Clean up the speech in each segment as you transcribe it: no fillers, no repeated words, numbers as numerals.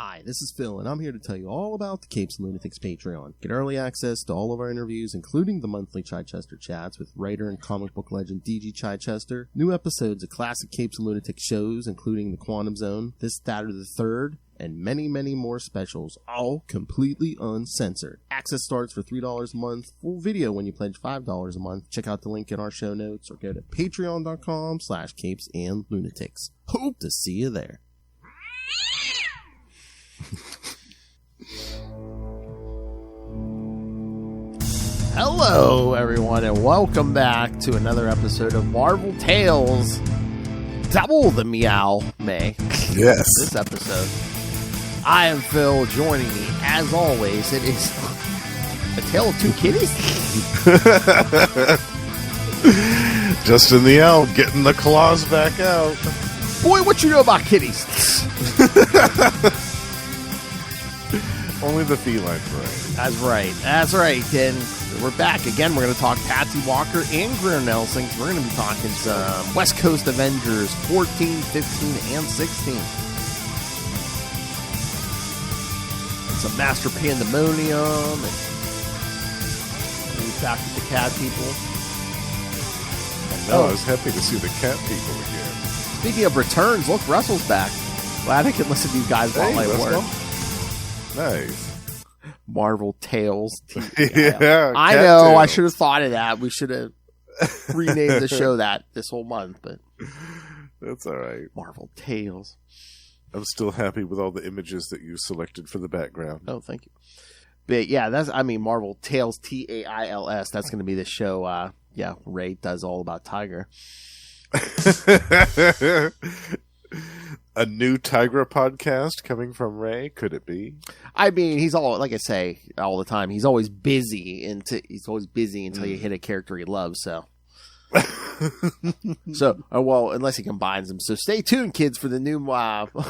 Hi, this is Phil, and I'm here to tell you all about the Capes and Lunatics Patreon. Get early access to all of our interviews, including the monthly Chichester chats with writer and comic book legend D.G. Chichester, new episodes of classic Capes and Lunatics shows, including The Quantum Zone, This, That, or the Third, and many, many more specials, all completely uncensored. Access starts for $3 a month, full video when you pledge $5 a month. Check out the link in our show notes or go to patreon.com/CapesandLunatics. Hope to see you there. Hello, everyone, and welcome back to another episode of Marvel Tales. Double the meow, May. Yes. This episode. I am Phil. Joining me, as always, it is A Tale of Two Kitties. Justin the Owl getting the claws back out. Boy, what you know about kitties? Only the feline variety. That's right. And we're back again. We're going to talk Patsy Walker and Greer Nelson. We're going to be talking some West Coast Avengers 14, 15, and 16. And some Master Pandemonium. And back with the cat people. I was happy to see the cat people again. Speaking of returns, look, Russell's back. Glad I can listen to you guys while I work. Nice. Marvel Tales. Yeah, I know. I should have thought of that. We should have renamed the show that this whole month, but that's all right. Marvel Tales. I'm still happy with all the images that you selected for the background. Oh, thank you. But yeah, Marvel Tales, Tails. That's going to be the show. Ray does all about Tiger. A new Tigra podcast coming from Ray? Could it be? I mean, he's all, like I say all the time, he's always busy until you hit a character he loves. So, unless he combines them. So stay tuned, kids, for the new Marvel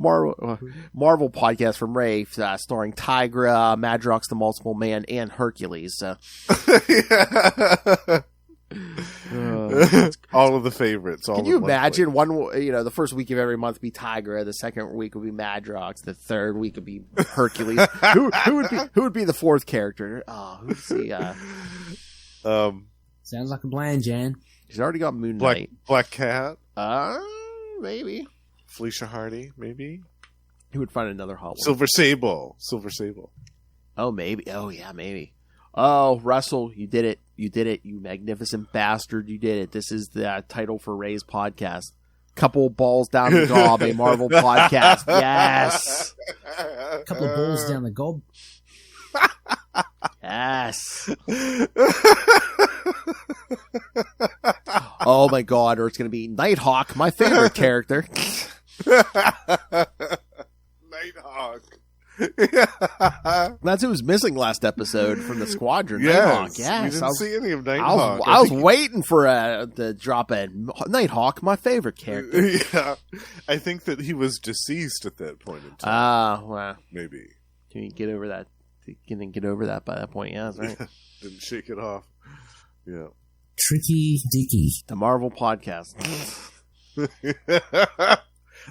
podcast from Ray, starring Tigra, Madrox the Multiple Man, and Hercules. So. All of the favorites. Can you imagine the first week of every month be Tigra, the second week would be Madrox, the third week would be Hercules. who would be the fourth character? Oh, who's the? Sounds like a plan, Jan. He's already got Moon Knight. Black Cat. Maybe. Felicia Hardy. Maybe. He would find another hot one. Silver Sable. Oh, maybe. Oh, yeah, maybe. Oh, Russell, you did it. You magnificent bastard. You did it. This is the title for Ray's podcast. Couple balls down the gob, a Marvel podcast. Yes. Couple of balls down the gob. Yes. Oh, my God. Or it's going to be Nighthawk, my favorite character. Nighthawk. That's who was missing last episode from the squadron. Yes, Nighthawk. Yes, we didn't see any of Nighthawk. I was waiting for to drop in Nighthawk, my favorite character. Yeah, I think that he was deceased at that point in time. Well, maybe. Can you get over that? Can get over that by that point? Yeah, that's right. Didn't shake it off. Yeah. Tricky Dicky. The Marvel podcast.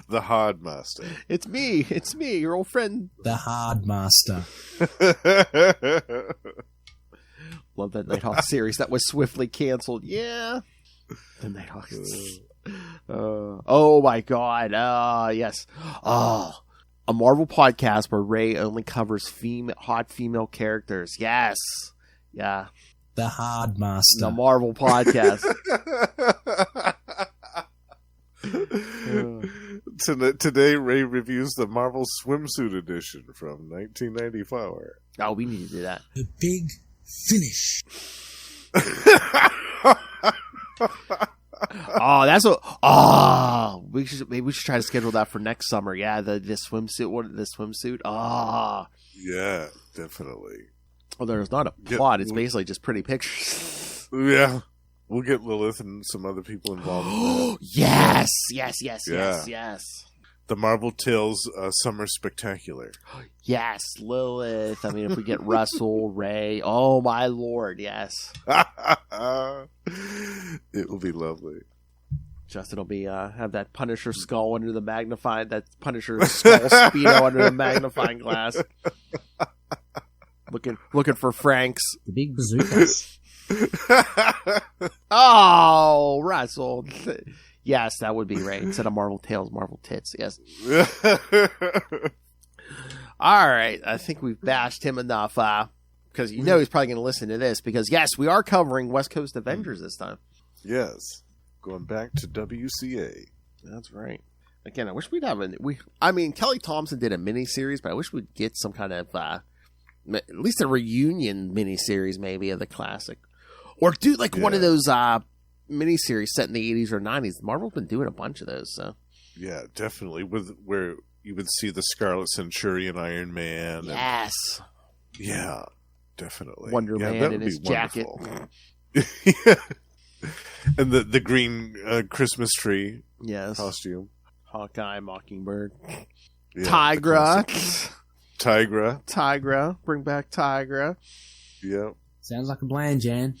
The Hard Master. It's me, your old friend. The Hard Master. Love that Nighthawk series that was swiftly canceled. Yeah. The Nighthawk. Oh my God. Yes. A Marvel podcast where Ray only covers hot female characters. Yes. Yeah. The Hard Master. The Marvel podcast. Today, Ray reviews the Marvel Swimsuit Edition from 1994. Oh, we need to do that. The Big Finish. We should try to schedule that for next summer. Yeah, the swimsuit. Yeah, definitely. Well, there's not a plot. It's basically just pretty pictures. Yeah. We'll get Lilith and some other people involved in that. Yes. The Marvel Tales Summer Spectacular. Yes, Lilith. I mean, if we get Russell, Ray. Oh, my Lord, yes. It will be lovely. Justin will be have that Punisher skull under the that Punisher skull Speedo under the magnifying glass. Looking for Franks. The big bazooka. Oh, Russell. Yes, that would be right. Instead of Marvel Tales, Marvel Tits. Yes. All right. I think we've bashed him enough. Because he's probably going to listen to this. Because, yes, we are covering West Coast Avengers this time. Yes. Going back to WCA. That's right. Again, I wish we'd have Kelly Thompson did a miniseries, but I wish we'd get some kind of, at least a reunion miniseries maybe of the classic. Or do one of those miniseries set in the 80s or 90s. Marvel's been doing a bunch of those, so. Yeah, definitely. Where you would see the Scarlet Centurion Iron Man. Yes. Yeah, definitely. Wonder Man in his jacket. Yeah. And the green Christmas tree costume. Hawkeye, Mockingbird. Yeah, Tigra. Bring back Tigra. Yeah. Sounds like a plan, Jan.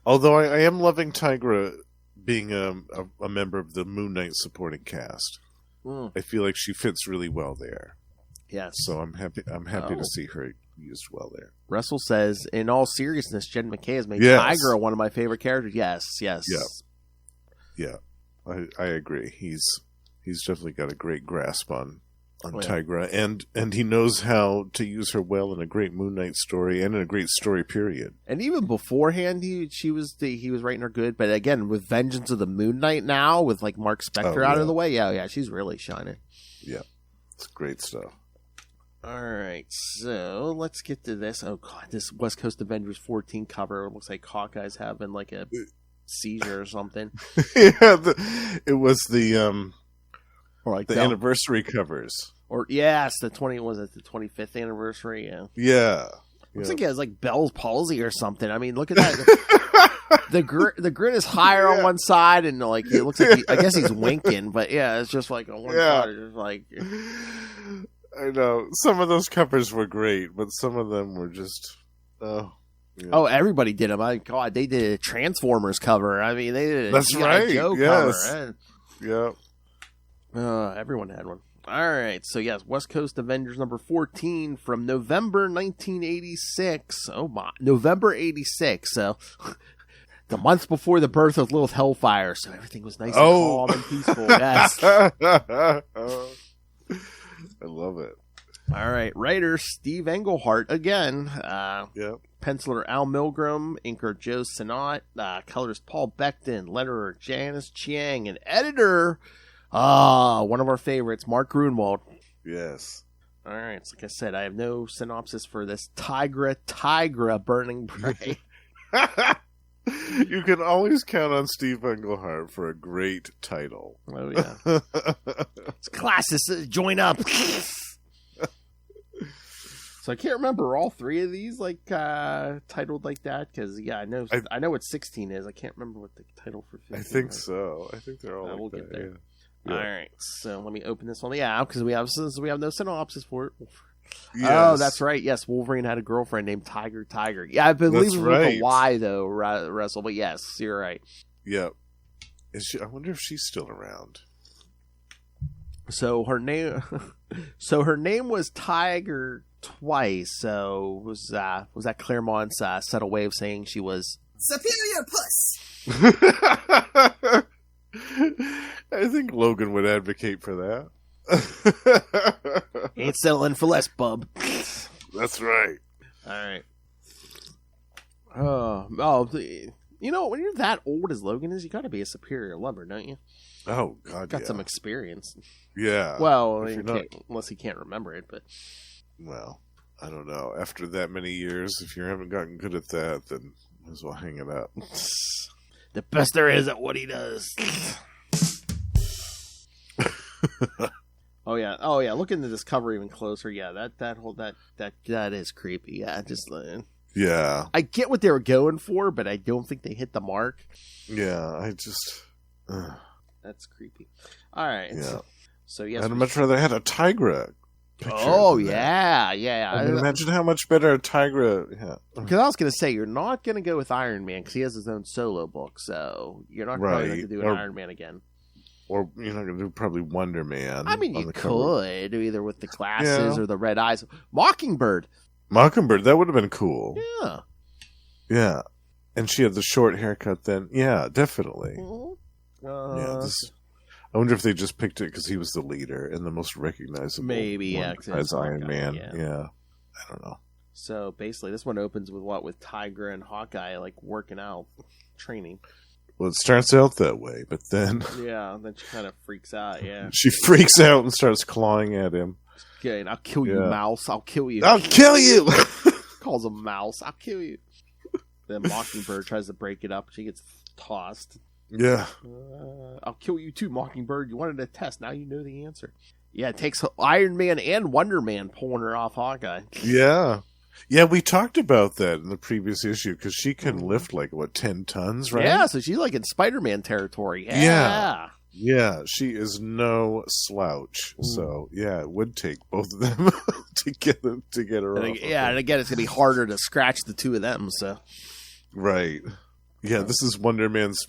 Although I am loving Tigra being a member of the Moon Knight supporting cast. I feel like she fits really well there. Yes. So I'm happy to see her used well there. Russell says, in all seriousness, Jen McKay has made Tigra one of my favorite characters. Yes. Yeah. I agree. He's definitely got a great grasp on Tigra, and he knows how to use her well in a great Moon Knight story and in a great story period. And even beforehand, he was writing her good. But again, with Vengeance of the Moon Knight now, with Mark Spector out of the way, she's really shining. Yeah, it's great stuff. All right, so let's get to this. Oh God, this West Coast Avengers 14 cover. It looks like Hawkeye's having a seizure or something. It was the anniversary covers. Or yes, the 25th anniversary? Yeah. Yeah. Looks like he has Bell's palsy or something. I mean, look at that. the grin is higher on one side, and it looks like I guess he's winking, but it's just on one side. It's just I know some of those covers were great, but some of them were just Oh, everybody did them. God, they did a Transformers cover. I mean, they did a G.I. Joe cover. Yeah. Everyone had one. All right. So, yes, West Coast Avengers number 14 from November 1986. Oh, my. November 86. So, the month before the birth of Lilith Hellfire. So, everything was nice and calm and peaceful. Yes. I love it. All right. Writer Steve Englehart again. Penciler Al Milgram. Inker Joe Sinnott. Colorist Paul Becton. Letterer Janice Chiang. And editor... one of our favorites, Mark Grunwald. Yes. All right. So like I said, I have no synopsis for this Tigra Burning Prey. You can always count on Steve Englehart for a great title. Oh, yeah. It's classic. Join up. So I can't remember all three of these titled like that because I know what 16 is. I can't remember what the title for 15 is. I think so. I think they're all we'll get there. Yeah. All right, so let me open this on the app because we have no synopsis for it. Yes. Oh, that's right. Yes, Wolverine had a girlfriend named Tiger. Yeah, I believe it was a Y though, Russell. But yes, you're right. Yeah. I wonder if she's still around. So her name was Tiger twice. So was that Claremont's subtle way of saying she was superior puss? I think Logan would advocate for that. Ain't settling for less, bub. That's right. All right. Oh, when you're that old as Logan is, you got to be a superior lover, don't you? Oh God, got some experience. Yeah. Well, unless he can't remember it, but well, I don't know. After that many years, if you haven't gotten good at that, then might as well hang it up. The best there is at what he does. Oh yeah. Look into this cover even closer. Yeah, that is creepy. Yeah, just yeah. I get what they were going for, but I don't think they hit the mark. Yeah, I just that's creepy. All right. Yeah. So yes, I'd much rather had a Tigra picture. Oh, than that. yeah. I mean, imagine how much better Tigra. Yeah. Because I was going to say, you're not going to go with Iron Man because he has his own solo book, so you're not probably going to do an Iron Man again. Or you're not going to do probably Wonder Man. I mean, you could, either with the glasses or the red eyes. Mockingbird, that would have been cool. Yeah. Yeah. And she had the short haircut then. Yeah, definitely. I wonder if they just picked it because he was the leader and the most recognizable. Maybe, as Iron Man. Yeah. I don't know. So basically, this one opens with what? With Tigra and Hawkeye, like, working out, training. Well, it starts out that way, but then... Yeah, then she kind of freaks out, yeah. She freaks out and starts clawing at him. Okay, I'll kill you, mouse. I'll kill you. I'll kill you! Calls him mouse. I'll kill you. Then Mockingbird tries to break it up. She gets tossed. Yeah. I'll kill you too, Mockingbird. You wanted a test. Now you know the answer. Yeah, it takes Iron Man and Wonder Man pulling her off Hawkeye. Yeah. Yeah, we talked about that in the previous issue because she can lift 10 tons, right? Yeah, so she's like in Spider-Man territory. Yeah, she is no slouch. So yeah, it would take both of them to get her off. And again, it's gonna be harder to scratch the two of them. So right, yeah, this is Wonder Man's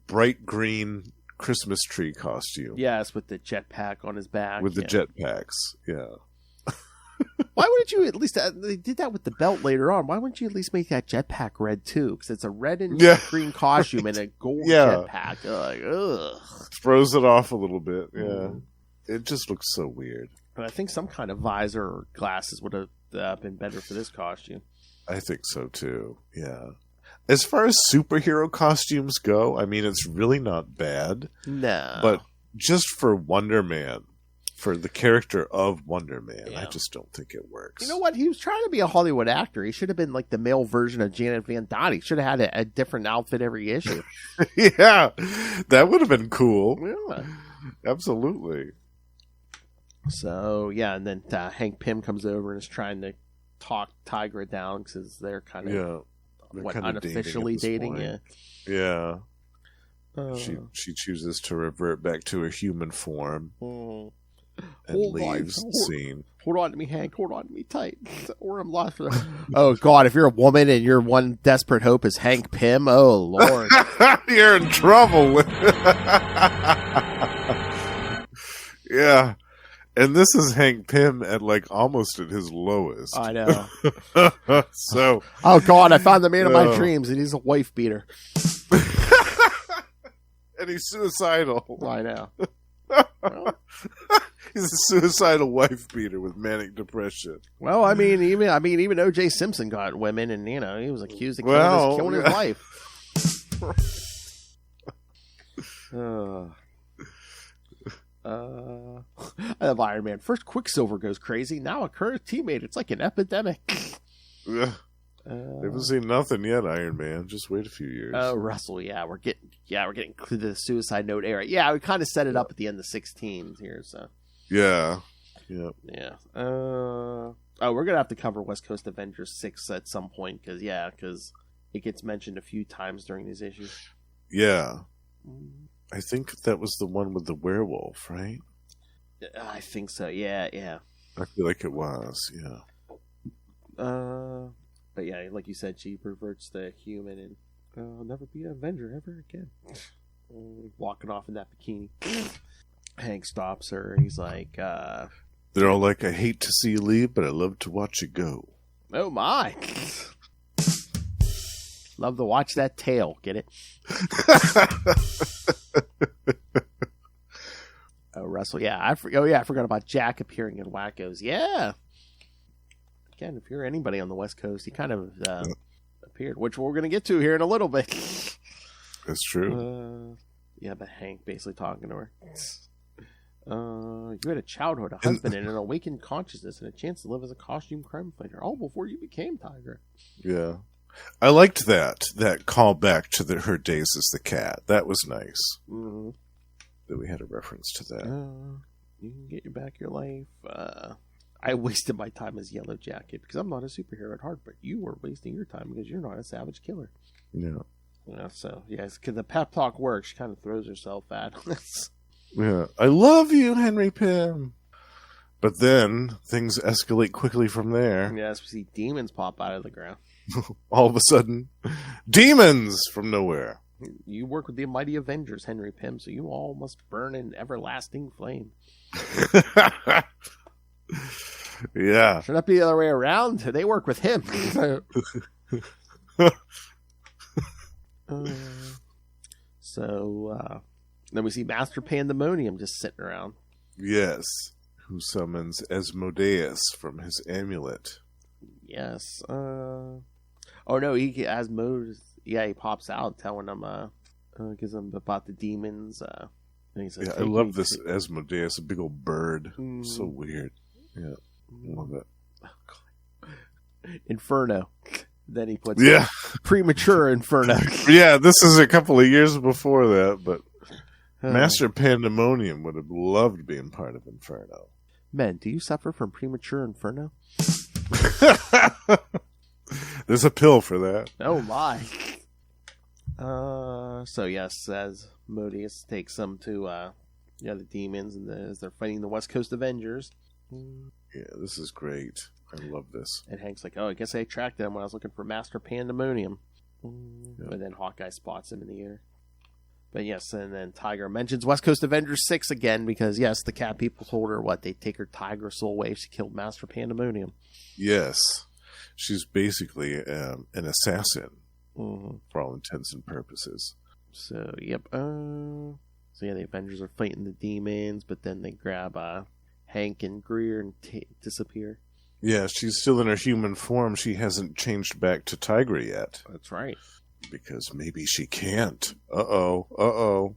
bright green Christmas tree costume. Yes, with the jetpack on his back. With the jetpacks, yeah. Why wouldn't you at least... they did that with the belt later on. Why wouldn't you at least make that jetpack red, too? Because it's a red and green costume and a gold jetpack. Ugh. Throws it off a little bit, yeah. It just looks so weird. But I think some kind of visor or glasses would have been better for this costume. I think so, too, yeah. As far as superhero costumes go, I mean, it's really not bad. No. But just for Wonder Man... For the character of Wonder Man, I just don't think it works. You know what? He was trying to be a Hollywood actor. He should have been like the male version of Janet Van Dyne. He should have had a different outfit every issue. Yeah, that would have been cool. Yeah. Absolutely. So, yeah, and then Hank Pym comes over and is trying to talk Tigra down because they're kind of unofficially dating. Yeah. She chooses to revert back to a human form. And leaves the scene. Hold on to me, Hank. Hold on to me tight. Or I'm lost for the... Oh, God. If you're a woman and your one desperate hope is Hank Pym, oh, Lord. You're in trouble. Yeah. And this is Hank Pym at almost at his lowest. I know. So. Oh, God. I found the man of my dreams and he's a wife beater. And he's suicidal. I know. Well, he's a suicidal wife beater with manic depression. Well, I mean, even O.J. Simpson got women, and he was accused of killing his wife. I love Iron Man. First, Quicksilver goes crazy. Now, a current teammate. It's like an epidemic. Haven't seen nothing yet, Iron Man. Just wait a few years. Oh, Russell, we're getting to the suicide note era. Yeah, we kind of set it up at the end of 16 here, so. Yeah. We're gonna have to cover West Coast Avengers 6 at some point because it gets mentioned a few times during these issues. Yeah, I think that was the one with the werewolf, right? I think so. Yeah. I feel like it was. Yeah. But yeah, like you said, she reverts to human and I'll never be an Avenger ever again. Walking off in that bikini. Hank stops her. He's like, they're all like, I hate to see you leave, but I love to watch you go. Oh my. Love to watch that tail. Get it? Oh, Russell. Yeah, I forgot about Jack appearing in Wackos. Yeah. Again, if you're anybody on the West Coast, he kind of appeared, which we're going to get to here in a little bit. That's true. But Hank basically talking to her. You had a childhood, a husband, and an awakened consciousness, and a chance to live as a costume crime fighter. All before you became Tigra. Yeah. I liked that callback to her days as the cat. That was nice. Mm-hmm. That we had a reference to that. You can get back your life. I wasted my time as Yellow Jacket because I'm not a superhero at heart, but you were wasting your time because you're not a savage killer. Yeah. So, yes, because the pep talk works. She kind of throws herself at us. Yeah. I love you, Henry Pym. But then things escalate quickly from there. Yes, we see demons pop out of the ground. All of a sudden, demons from nowhere. You work with the mighty Avengers, Henry Pym, so you all must burn in everlasting flame. Yeah. Should that be the other way around? They work with him. Then we see Master Pandemonium just sitting around. Yes. Who summons Asmodeus from his amulet. Yes. Oh no, he has modes. Yeah, he pops out telling them, gives them about the demons. And he says, I love this Asmodeus, a big old bird. So weird. Yeah, I love it. Inferno. Then he puts premature Inferno. Yeah, this is a couple of years before that, but Master Pandemonium would have loved being part of Inferno. Men, do you suffer from premature Inferno? There's a pill for that. Oh my. So yes, as Modius takes them to the demons, and as they're fighting the West Coast Avengers. Yeah, this is great. I love this. And Hank's like, oh, I guess I attracted him when I was looking for Master Pandemonium. But then Hawkeye spots him in the air. But yes, and then Tiger mentions West Coast Avengers 6 again, because yes, the cat people told her they'd take her Tiger soul away if she killed Master Pandemonium. Yes. She's basically an assassin for all intents and purposes. So, yep. So yeah, the Avengers are fighting the demons, but then they grab Hank and Greer and disappear. Yeah, she's still in her human form. She hasn't changed back to Tigra yet. That's right. Because maybe she can't. Uh-oh.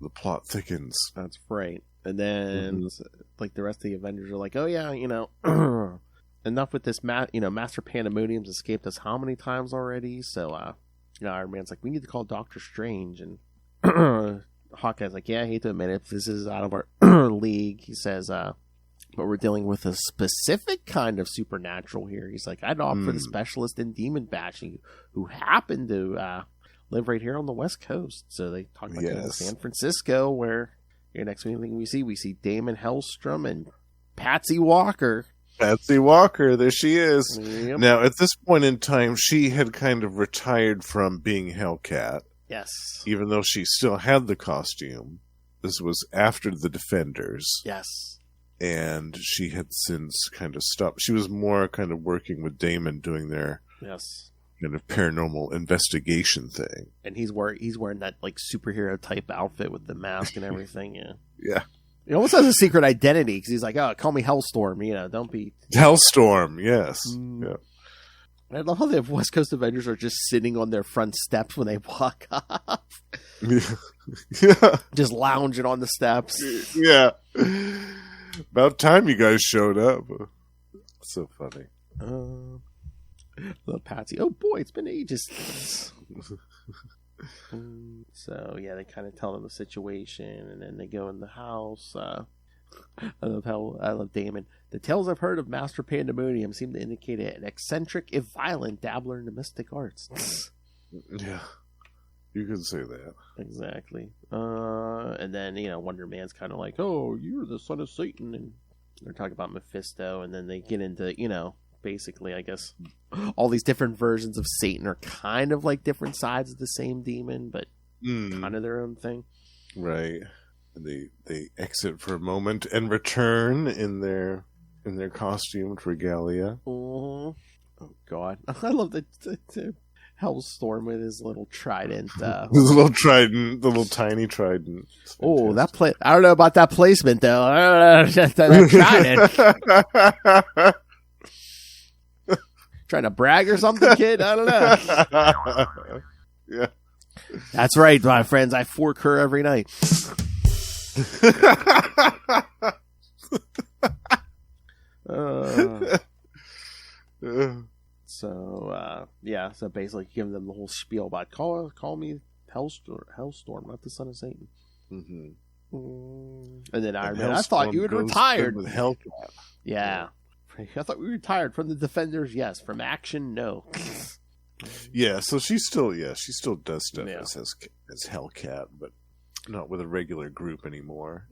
The plot thickens. That's right. And then, like, the rest of the Avengers are like, oh, yeah, enough with this, Master Pandemonium's escaped us how many times already? So, Iron Man's like, we need to call Doctor Strange. And Hawkeye's like, yeah, I hate to admit it, this is out of our league. He says, but we're dealing with a specific kind of supernatural here. He's like, I'd opt for the specialist in demon bashing who happen to live right here on the West Coast. So they talk about San Francisco, where next thing we see Damon Hellstrom and Patsy Walker. Patsy Walker, there she is. Yep. Now, at this point in time, she had kind of retired from being Hellcat. Yes. Even though she still had the costume. This was after the Defenders. Yes. And she had since kind of stopped. She was more kind of working with Damon doing their kind of paranormal investigation thing. And he's wearing that like superhero type outfit with the mask and everything. Yeah. He almost has a secret identity because he's like, oh, call me Hellstorm. Don't be Hellstorm. Yes. Yeah. I love how the West Coast Avengers are just sitting on their front steps when they walk off. Yeah. Just lounging on the steps. Yeah. About time you guys showed up. So funny. Little Patsy. Oh boy, it's been ages. So yeah, they kind of tell them the situation, and then they go in the house. I love Damon. The tales I've heard of Master Pandemonium seem to indicate an eccentric, if violent, dabbler in the mystic arts. Yeah. You can say that. Exactly. And then, Wonder Man's kind of like, oh, you're the son of Satan. And they're talking about Mephisto. And then they get into, basically, I guess, all these different versions of Satan are kind of like different sides of the same demon, but kind of their own thing. Right. And they exit for a moment and return in their costumed regalia. Oh, God. I love the Hellstorm with his little trident. His little trident, the little tiny trident. Oh, I don't know about that placement, though. I don't know that trident. Trying to brag or something, kid? I don't know. Yeah. That's right, my friends. I fork her every night. So basically giving them the whole spiel about call me Hellstorm, not the son of Satan. And then Iron Man, I thought you had retired. With Hellcat. Yeah. I thought we retired from the Defenders, yes. From action, no. Yeah, so she still does stuff as Hellcat, but not with a regular group anymore.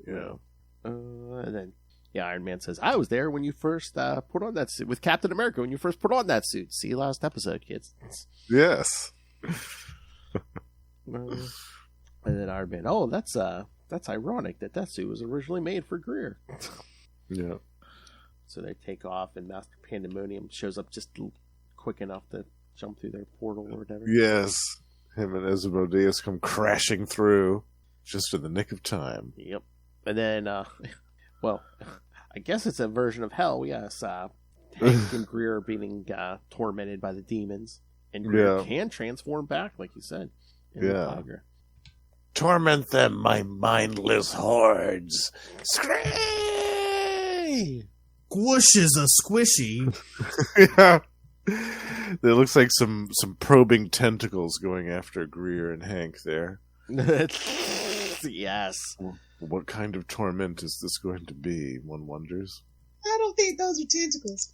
And then, Iron Man says, I was there when you first put on that suit, with Captain America when you first put on that suit. See you last episode, kids. Yes. And then Iron Man, that's ironic that suit was originally made for Greer. Yeah. So they take off, and Master Pandemonium shows up just quick enough to jump through their portal or whatever. Yes. Him and Asmodeus come crashing through just in the nick of time. Yep. And then, well, I guess it's a version of hell. Yes, Hank and Greer are being tormented by the demons. And Greer can transform back, like you said. In the Tigra. Torment them, my mindless hordes. Scream! Squish is a squishy. Yeah. There looks like some probing tentacles going after Greer and Hank there. Yes. What kind of torment is this going to be, one wonders? I don't think those are tentacles.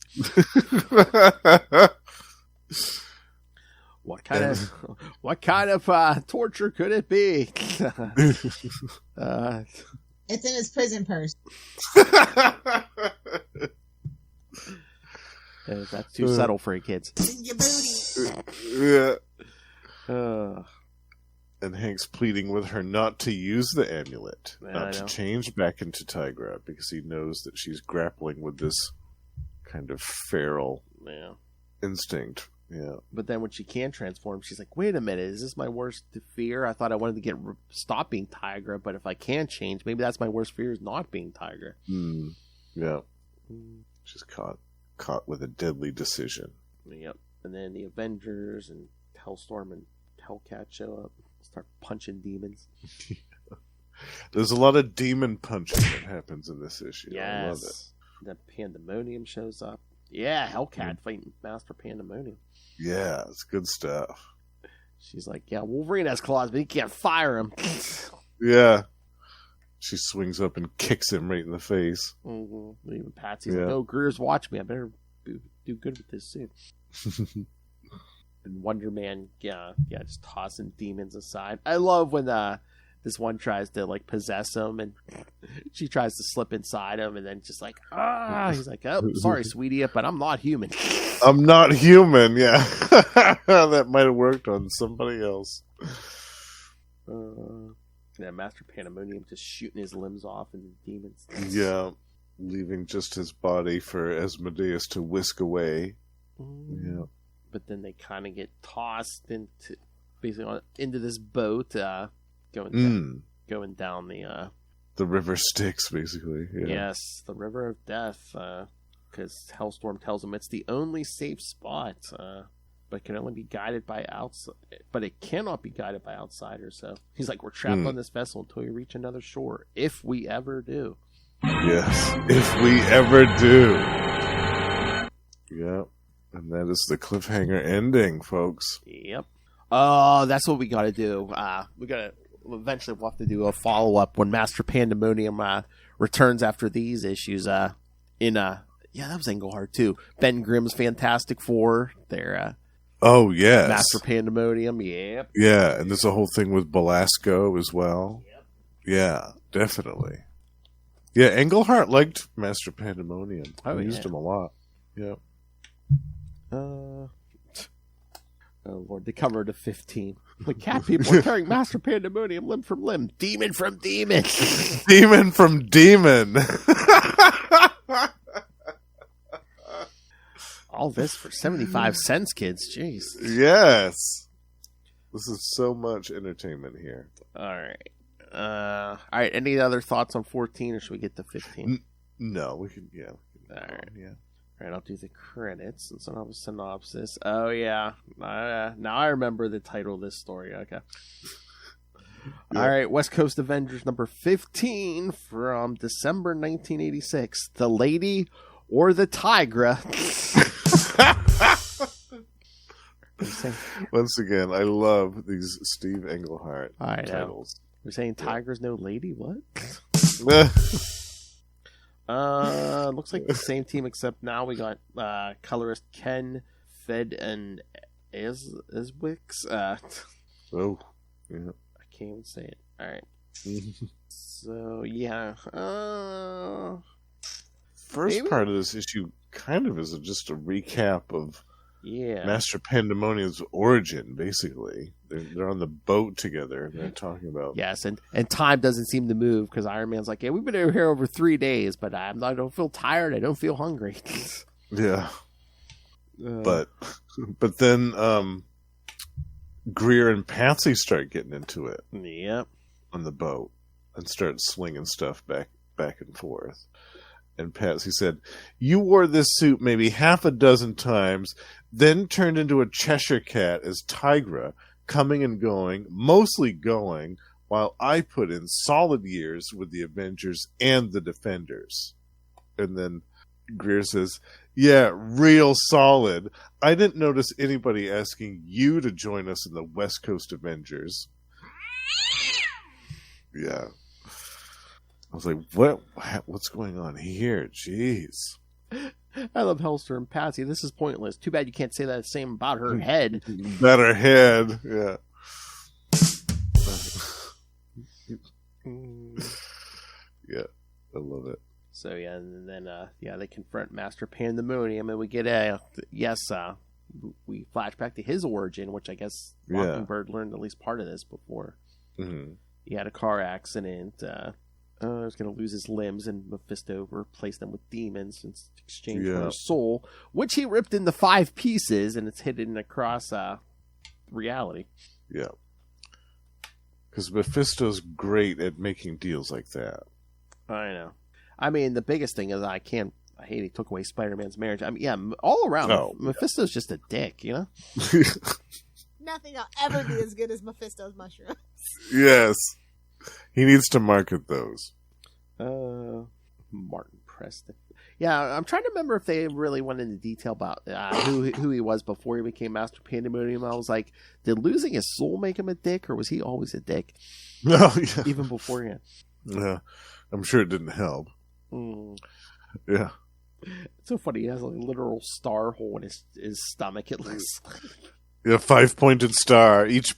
What kind of torture could it be? It's in his prison purse. That's too subtle for you kids. In your booty. Yeah. And Hank's pleading with her not to use the amulet, not to change back into Tigra, because he knows that she's grappling with this kind of feral instinct. Yeah. But then when she can transform, she's like, wait a minute, is this my worst fear? I thought I wanted to stop being Tigra, but if I can change, maybe that's my worst fear, is not being Tigra. Yeah. She's caught with a deadly decision. Yep. And then the Avengers and Hellstorm and Hellcat show up, start punching demons. There's a lot of demon punching that happens in this issue. Yes. I love it. Then Pandemonium shows up. Yeah, Hellcat fighting Master Pandemonium. Yeah, it's good stuff. She's like, yeah, Wolverine has claws, but he can't fire him. Yeah. She swings up and kicks him right in the face. Mm-hmm. Even Patsy's like, oh, Greer's watching me. I better do good with this suit. And Wonder Man, just tossing demons aside. I love when this one tries to like possess him, and she tries to slip inside him, and then just like, he's like, oh, sorry, sweetie, but I'm not human. I'm not human. Yeah, that might have worked on somebody else. Master Pandemonium just shooting his limbs off, and the demons. Yeah, leaving just his body for Asmodeus to whisk away. Yeah. But then they kind of get tossed into this boat, going down the river Styx, basically. Yeah. Yes, the River of Death, because Hellstorm tells him it's the only safe spot, but can only be guided by outside. But it cannot be guided by outsiders. So he's like, we're trapped on this vessel until we reach another shore, if we ever do. Yes, if we ever do. Yeah. And that is the cliffhanger ending, folks. Yep. Oh, that's what we got to do. Eventually we'll have to do a follow-up when Master Pandemonium returns after these issues. That was Englehart, too. Ben Grimm's Fantastic Four. They're oh, yes. Master Pandemonium, yep. Yeah, and there's a whole thing with Belasco as well. Yep. Yeah, definitely. Yeah, Englehart liked Master Pandemonium. He used him a lot. Yep. Oh Lord, they covered to 15. The cat people are carrying Master Pandemonium limb from limb, demon from demon, demon from demon. All this for 75 cents, kids. Jeez. Yes, this is so much entertainment here. All right. Any other thoughts on 14, or should we get to 15? No, we can. Yeah. All right. Yeah. All right, I'll do the credits since I don't have a synopsis. Oh, yeah. Now I remember the title of this story. Okay. Yeah. All right, West Coast Avengers number 15 from December 1986. The Lady or the Tigra. Once again, I love these Steve Englehart titles. We're saying Tigra's no lady? What? Looks like the same team, except now we got colorist Ken Fed and Eswix. Oh, yeah. I can't even say it. All right. So, yeah. First Maybe? part of this issue kind of is just a recap of Master Pandemonium's origin, basically. They're on the boat together, and they're talking about... Yes, and time doesn't seem to move, because Iron Man's like, yeah, we've been over here over 3 days, but I don't feel tired, I don't feel hungry. Yeah. But then Greer and Patsy start getting into it. Yep. On the boat, and start slinging stuff back and forth. And Patsy said, "You wore this suit maybe half a dozen times, then turned into a Cheshire cat as Tigra, coming and going, mostly going, while I put in solid years with the Avengers and the Defenders." And then Greer says, "Yeah, real solid. I didn't notice anybody asking you to join us in the West Coast Avengers." Yeah. I was like, what's going on here? Jeez. I love Hellstorm and Patsy. This is pointless. Too bad you can't say that same about her head. About her head, yeah. Yeah, I love it. So, yeah, and then, they confront Master Pandemonium, and we get we flash back to his origin, which I guess Mockingbird learned at least part of this before. Mm-hmm. He had a car accident, he was going to lose his limbs, and Mephisto replaced them with demons in exchange for his soul, which he ripped into 5 pieces, and it's hidden across reality. Yeah. Because Mephisto's great at making deals like that. I know. I mean, the biggest thing is I hate he took away Spider-Man's marriage. I mean, yeah, all around, Mephisto's just a dick, you know? Nothing will ever be as good as Mephisto's mushrooms. Yes. He needs to market those. Martin Preston. Yeah, I'm trying to remember if they really went into detail about who he was before he became Master Pandemonium. I was like, did losing his soul make him a dick, or was he always a dick? No, yeah. Even beforehand. Yeah, I'm sure it didn't help. Yeah. It's so funny. He has a literal star hole in his stomach, it looks like. Yeah, 5-pointed star. Each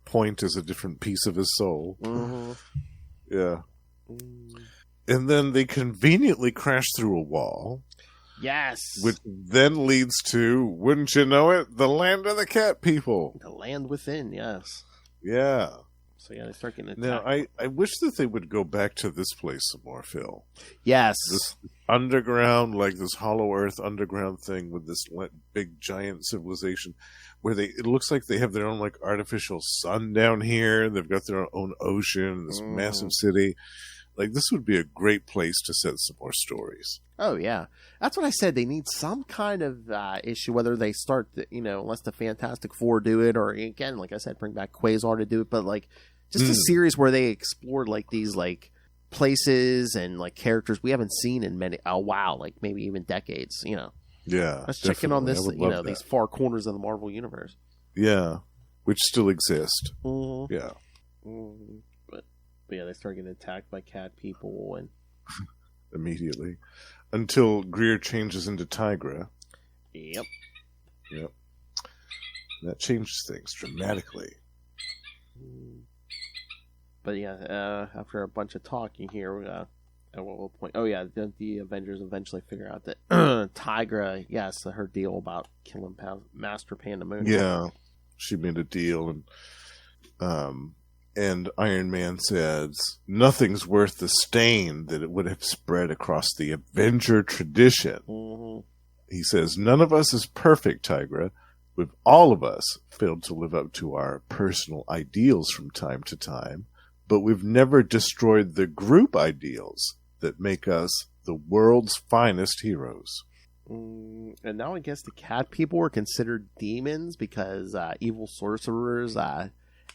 point is a different piece of his soul. Mm-hmm. Yeah. And then they conveniently crash through a wall. Yes. Which then leads to, wouldn't you know it, the land of the cat people. The land within, yes. Yeah. So yeah, they start getting attacked. Now, I wish that they would go back to this place some more, Phil. Yes. This underground, like this Hollow Earth underground thing with this big giant civilization where it looks like they have their own like artificial sun down here. They've got their own ocean, this massive city. Like, this would be a great place to set some more stories. Oh, yeah. That's what I said. They need some kind of issue, whether they start, unless the Fantastic Four do it, or, again, like I said, bring back Quasar to do it, but, like, just a series where they explored, like, these, like, places and, like, characters we haven't seen in like, maybe even decades, Yeah. Let's check in on this, these far corners of the Marvel Universe. Yeah. Which still exist. Mm-hmm. Yeah. Mm-hmm. But yeah, they start getting attacked by cat people and immediately until Greer changes into Tigra. Yep. That changes things dramatically. But yeah, after a bunch of talking here, at what point? Oh yeah, the Avengers eventually figure out that Tigra, yes, her deal about killing Master Pandemonium. Yeah, she made a deal, and Iron Man says, nothing's worth the stain that it would have spread across the Avenger tradition. Mm-hmm. He says, none of us is perfect, Tigra. We've all of us failed to live up to our personal ideals from time to time, but we've never destroyed the group ideals that make us the world's finest heroes. And now I guess the cat people are considered demons because evil sorcerers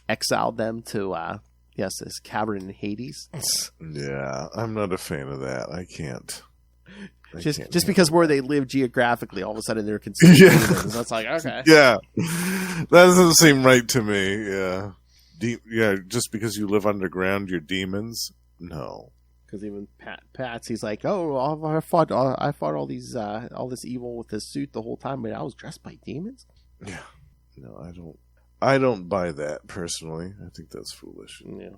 exiled them to, this cavern in Hades. Yeah, I'm not a fan of that. I can't. Just because where they live geographically, all of a sudden they're considered demons. That's like, okay. Yeah, that doesn't seem right to me. Yeah. Just because you live underground, you're demons? No. Because even Patsy's like, oh, I fought all this evil with this suit the whole time, but I was dressed by demons? Yeah. No, I don't buy that personally. I think that's foolish. Yeah.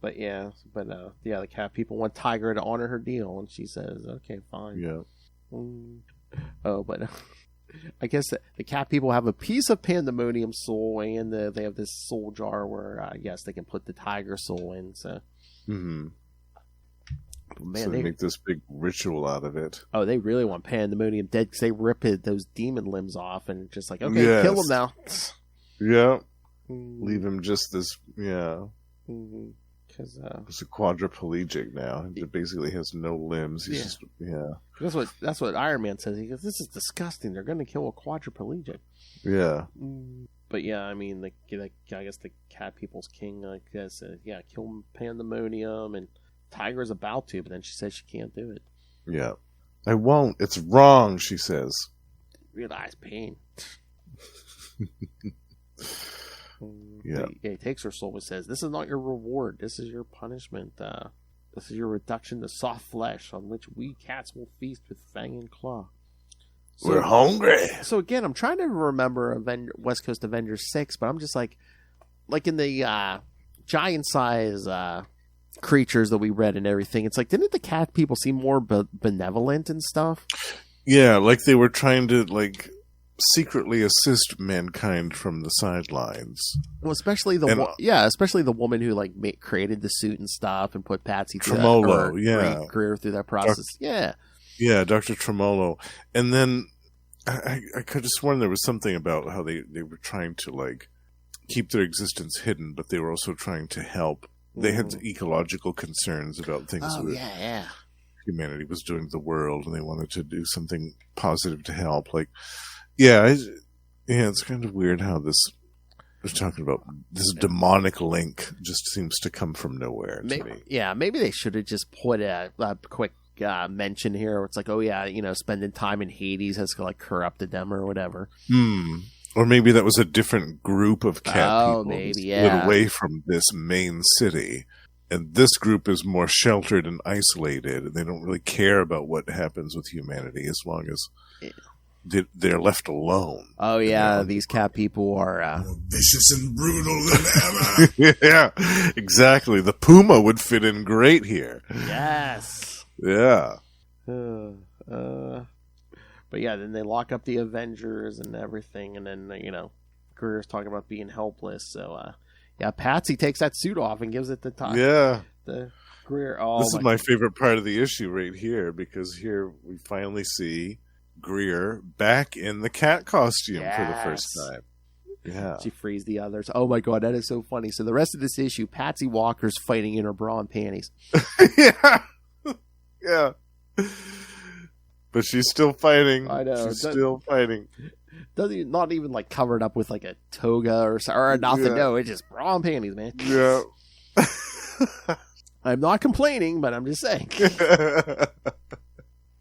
But yeah, the cat people want Tiger to honor her deal, and she says, "Okay, fine." Yeah. Oh, but I guess the cat people have a piece of Pandemonium soul, and they have this soul jar where I guess they can put the tiger soul in. So, Mm-hmm. man, So they make this big ritual out of it. Oh, they really want Pandemonium dead because they rip those demon limbs off, and just like, okay, kill him now. Yeah. Leave him just this, yeah. Because he's a quadriplegic now. He basically has no limbs. He's just, That's what Iron Man says. He goes, "This is disgusting. They're going to kill a quadriplegic." Yeah. But yeah, I mean, I guess the cat people's king, I guess, kill Pandemonium, and Tiger's about to, but then she says she can't do it. Yeah. I won't. It's wrong, she says. Realize pain. Yeah. He takes her soul and says, "This is not your reward. This is your punishment. This is your reduction to soft flesh on which we cats will feast with fang and claw." So, we're hungry. So again, I'm trying to remember West Coast Avengers 6, but I'm just like in the giant size creatures that we read and everything. It's like, didn't the cat people seem more benevolent and stuff? Yeah, like they were trying to secretly assist mankind from the sidelines. Well, especially the woman who created the suit and stuff and put Patsy Tremolo, Greer through that process. Yeah, Dr. Tremolo. And then I could have sworn there was something about how they were trying to keep their existence hidden, but they were also trying to help. They had ecological concerns about things that humanity was doing to the world, and they wanted to do something positive to help. It's kind of weird how this was talking about this demonic link just seems to come from nowhere to me. Yeah, maybe they should have just put a quick mention here where it's like, spending time in Hades has corrupted them or whatever. Or maybe that was a different group of cat people maybe, split away from this main city. And this group is more sheltered and isolated, and they don't really care about what happens with humanity as long as they're left alone. Oh, yeah, these cat people are... more vicious and brutal than ever. Yeah, exactly. The puma would fit in great here. Yes. Yeah. But yeah, then they lock up the Avengers and everything, and then, Greer's talking about being helpless, so, Patsy takes that suit off and gives it to Ty. Yeah. The Greer. This is my favorite part of the issue right here, because here we finally see Greer back in the cat costume for the first time. Yeah. She frees the others. Oh my god, that is so funny. So the rest of this issue, Patsy Walker's fighting in her bra and panties. Yeah. Yeah. But she's still fighting. I know. She's still fighting. Not even covered up with a toga or nothing. Yeah. No, it's just bra and panties, man. Yeah. I'm not complaining, but I'm just saying.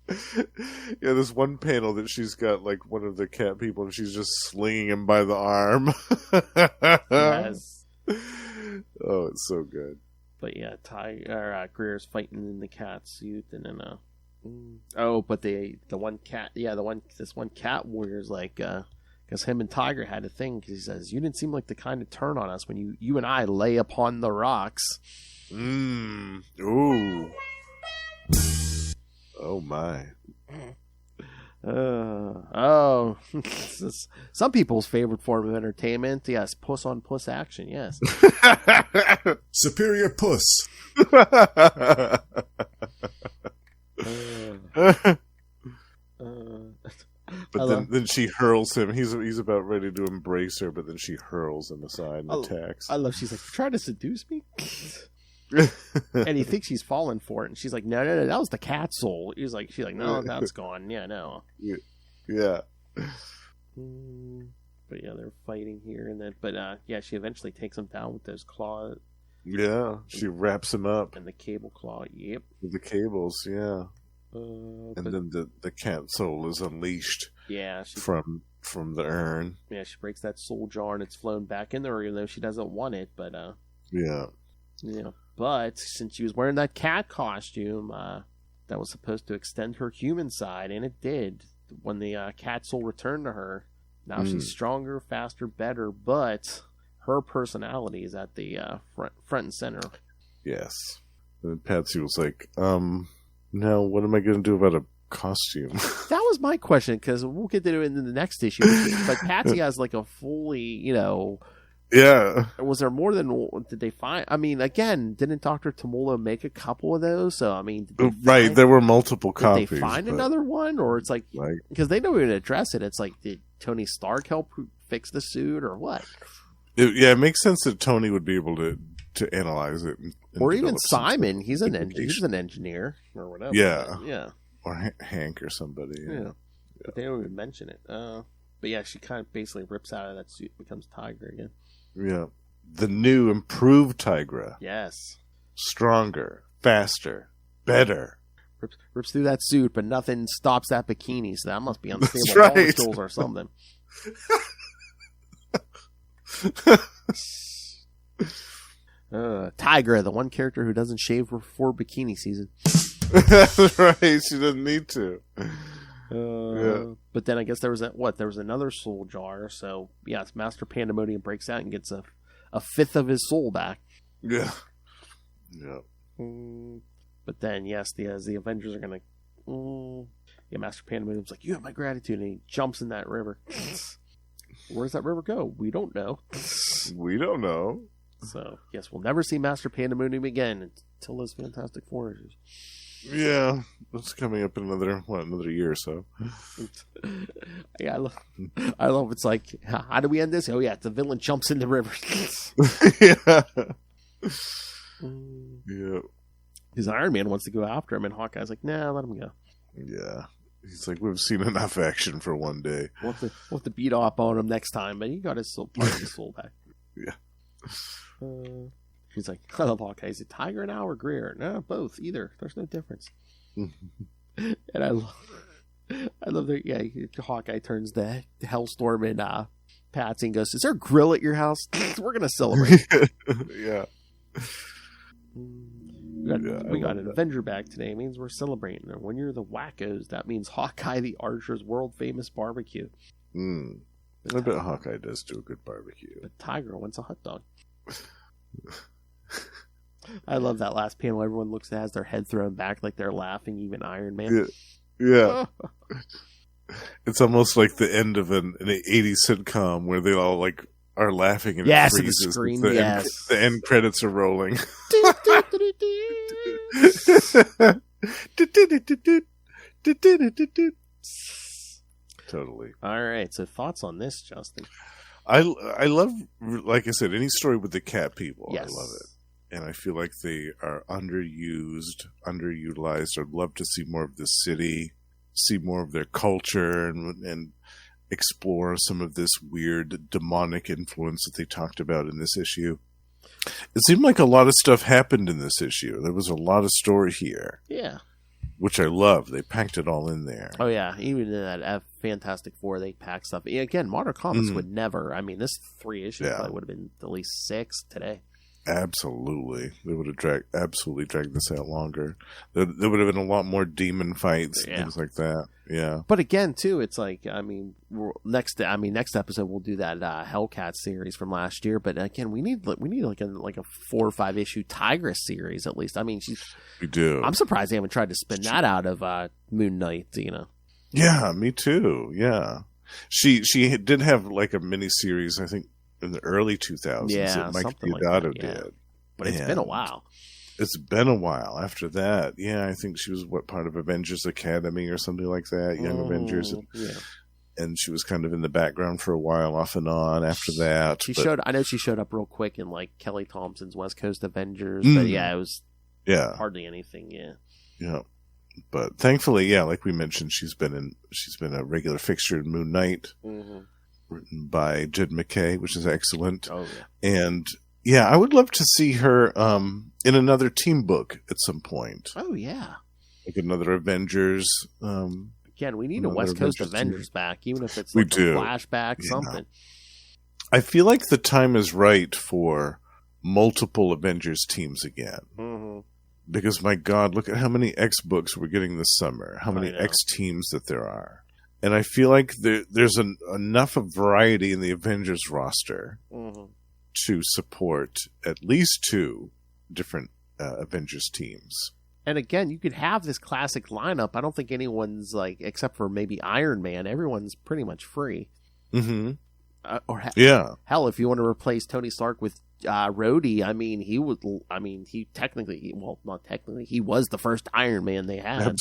Yeah, there's one panel that she's got one of the cat people, and she's just slinging him by the arm. Yes. Oh, it's so good. But yeah, Greer's fighting in the cat suit, and then but this one cat warrior's because him and Tiger had a thing, because he says, "You didn't seem like the kind to turn on us when you and I lay upon the rocks." Ooh. Oh my. Some people's favorite form of entertainment. Yes, puss on puss action. Yes. Superior puss. But then she hurls him. He's about ready to embrace her, but then she hurls him aside and attacks. I love. She's like, "You're trying to seduce me." And he thinks she's fallen for it, and she's like, no, that was the cat soul. She's like, no, that's gone. Yeah, no. Yeah. But yeah, they're fighting here, and then, she eventually takes him down with those claws. Yeah, she wraps him up. And the cable claw, yep. With the cables, yeah. And then the cat soul is unleashed. Yeah, from the urn. Yeah, she breaks that soul jar, and it's flown back in there, even though she doesn't want it. But yeah. But since she was wearing that cat costume, that was supposed to extend her human side, and it did. When the cat soul returned to her, now she's stronger, faster, better, but her personality is at the front and center. Yes. And Patsy was like, now what am I going to do about a costume? That was my question, because we'll get to it in the next issue. But Patsy has like a fully, Yeah. Was there more than, did they find? I mean, again, didn't Dr. Tamula make a couple of those? So, I mean, There were multiple copies. Did they find another one? Or it's like, because they don't even address it. It's like, did Tony Stark help fix the suit or what? It makes sense that Tony would be able to analyze it. And or even Simon. He's an engineer or whatever. Yeah. Yeah. Or Hank or somebody. Yeah. But they don't even mention it. But yeah, she kind of basically rips out of that suit and becomes Tigra again. Yeah. The new improved Tigra. Yes. Stronger, faster, better. Rips through that suit, but nothing stops that bikini, so that must be unstable molecules or something. Tigra, the one character who doesn't shave before bikini season. That's right. She doesn't need to. But then I guess there was another soul jar. So yes, Master Pandemonium breaks out and gets a fifth of his soul back. Yeah. But then yes, the Avengers are gonna. Master Pandemonium's like, you have my gratitude, and he jumps in that river. Where does that river go? We don't know. We don't know. So yes, we'll never see Master Pandemonium again until those Fantastic Four issues. Yeah, that's coming up in another year or so. Yeah, I love. It's like, how do we end this? Oh yeah, the villain jumps in the river. Yeah. Yeah. Because Iron Man wants to go after him, and Hawkeye's like, nah, let him go. Yeah. He's like, we've seen enough action for one day. We'll have to beat up on him next time, but he got his soul back. Yeah. He's like, I love Hawkeye. Is it Tiger now or Greer? No, both. Either. There's no difference. And I love that. Yeah, Hawkeye turns the Hellstorm and Patsy and goes, "Is there a grill at your house? We're gonna celebrate." Yeah. We got an Avenger back today. It means we're celebrating. And when you're the wackos, that means Hawkeye the Archer's world famous barbecue. I bet Hawkeye does do a good barbecue. But Tiger wants a hot dog. I love that last panel. Everyone looks has their head thrown back like they're laughing, even Iron Man. Yeah. It's almost like the end of an 80s sitcom where they all like are laughing and it freezes. The screen, the end credits are rolling. Totally. All right. So thoughts on this, Justin? I love, like I said, any story with the cat people. Yes. I love it. And I feel like they are underutilized. I'd love to see more of the city, see more of their culture, and explore some of this weird demonic influence that they talked about in this issue. It seemed like a lot of stuff happened in this issue. There was a lot of story here. Yeah. Which I love. They packed it all in there. Oh, yeah. Even in that Fantastic Four, they packed stuff. Again, Modern Comics would never. I mean, this 3 issues probably would have been at least 6 today. Absolutely. They would have dragged this out longer. There would have been a lot more demon fights, things like that. Yeah. But again, too, it's like, I mean, next episode we'll do that Hellcat series from last year. But again, we need like a 4 or 5 issue Tigress series at least. I mean, we do. I'm surprised they haven't tried to spin that out of Moon Knight. Yeah, me too. Yeah, she did have like a mini series, I think, in the early 2000s. Yeah, that Mike something Diodato like that, did. But it's been a while. It's been a while after that. Yeah, I think she was part of Avengers Academy or something like that, Young Avengers. And she was kind of in the background for a while, off and on after that. I know she showed up real quick in like Kelly Thompson's West Coast Avengers, but it was hardly anything. Yeah. But thankfully, like we mentioned, she's been a regular fixture in Moon Knight. Written by Jed McKay, which is excellent. Oh, yeah. And I would love to see her in another team book at some point. Oh, yeah. Like another Avengers. Again, we need a West Coast Avengers back, even if it's like a flashback, something. I feel like the time is right for multiple Avengers teams again. Because, my God, look at how many X books we're getting this summer. How many X teams that there are. And I feel like there's enough of variety in the Avengers roster to support at least 2 different Avengers teams. And again, you could have this classic lineup. I don't think anyone's like, except for maybe Iron Man, everyone's pretty much free. Mm-hmm. Hell, if you want to replace Tony Stark with Rhodey, he was the first Iron Man they had.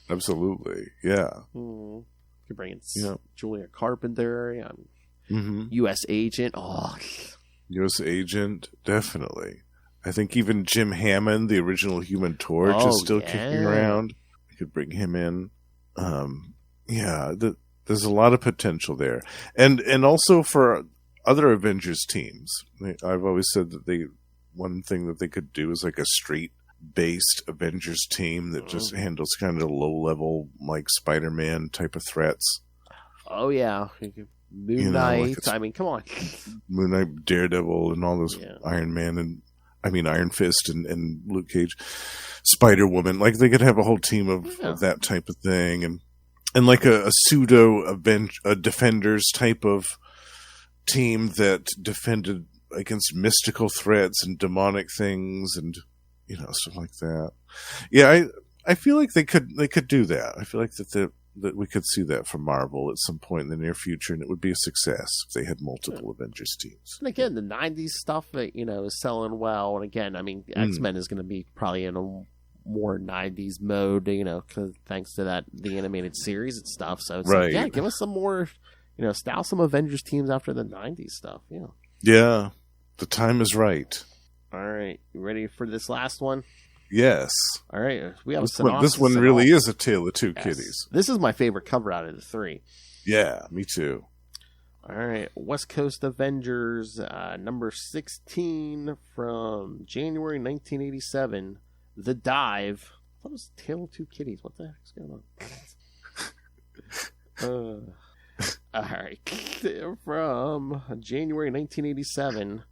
Absolutely, yeah. You could bring in Julia Carpenter, U.S. Agent. Oh, U.S. Agent, definitely. I think even Jim Hammond, the original Human Torch, is still kicking around. We could bring him in. There's a lot of potential there, and also for other Avengers teams. I've always said that one thing that they could do is like a street-based Avengers team that just handles kind of low-level, like Spider-Man type of threats. Oh yeah, Moon Knight. Come on, Moon Knight, Daredevil, and all those Iron Man and Iron Fist and Luke Cage, Spider-Woman. Like they could have a whole team of that type of thing, and like a pseudo Defenders type of team that defended against mystical threats and demonic things and stuff like that. Yeah, I feel like they could do that. I feel like that we could see that from Marvel at some point in the near future, and it would be a success if they had multiple Avengers teams. And again, the 90s stuff is selling well. And again, X-Men is going to be probably in a more 90s mode, cause thanks to the animated series and stuff. So it's like, give us some more, style some Avengers teams after the 90s stuff. Yeah, the time is right. All right, you ready for this last one? Yes. All right, we have this one really is a tale of two kitties. This is my favorite cover out of the 3. Yeah, me too. All right, West Coast Avengers, number 16 from January 1987, The Dive. I thought it was a tale of two kitties. What the heck's going on? All right, from January 1987.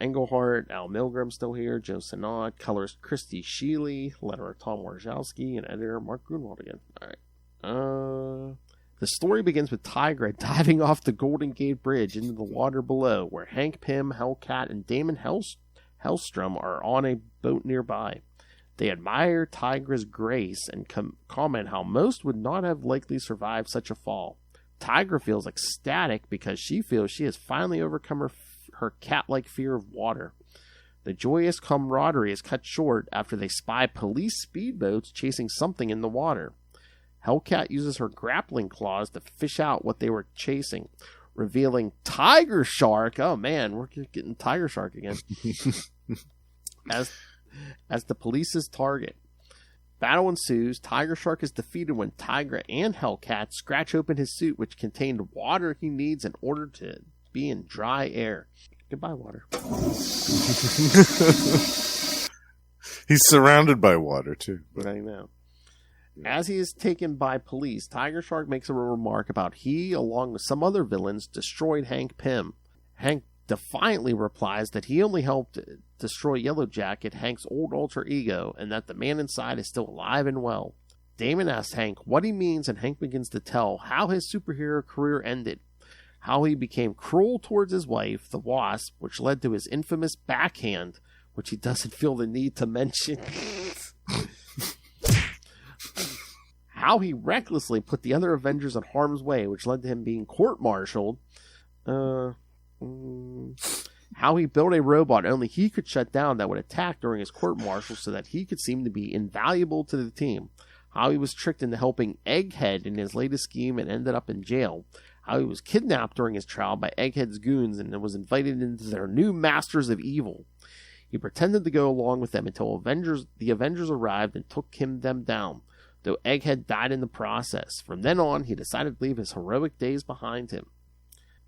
Englehart, Al Milgrom still here, Joe Sinnott, colorist Christy Sheely, letterer Tom Warzowski, and editor Mark Grunwald again. All right. The story begins with Tigra diving off the Golden Gate Bridge into the water below, where Hank Pym, Hellcat, and Damon Hellstrom are on a boat nearby. They admire Tigra's grace and comment how most would not have likely survived such a fall. Tigra feels ecstatic because she feels she has finally overcome her cat-like fear of water. The joyous camaraderie is cut short after they spy police speedboats chasing something in the water. Hellcat uses her grappling claws to fish out what they were chasing, revealing Tiger Shark. Oh man, we're getting Tiger Shark again. as the police's target. Battle ensues. Tiger Shark is defeated when Tigra and Hellcat scratch open his suit, which contained water he needs in order to be in dry air. Goodbye, water. He's surrounded by water, too. I know. As he is taken by police, Tiger Shark makes a remark about he, along with some other villains, destroyed Hank Pym. Hank defiantly replies that he only helped destroy Yellow Jacket, Hank's old alter ego, and that the man inside is still alive and well. Damon asks Hank what he means, and Hank begins to tell how his superhero career ended. How he became cruel towards his wife, the Wasp, which led to his infamous backhand, which he doesn't feel the need to mention. How he recklessly put the other Avengers in harm's way, which led to him being court-martialed. How he built a robot only he could shut down that would attack during his court-martial so that he could seem to be invaluable to the team. How he was tricked into helping Egghead in his latest scheme and ended up in jail. How he was kidnapped during his trial by Egghead's goons and was invited into their new Masters of Evil. He pretended to go along with them until the Avengers arrived and took them down, though Egghead died in the process. From then on, he decided to leave his heroic days behind him.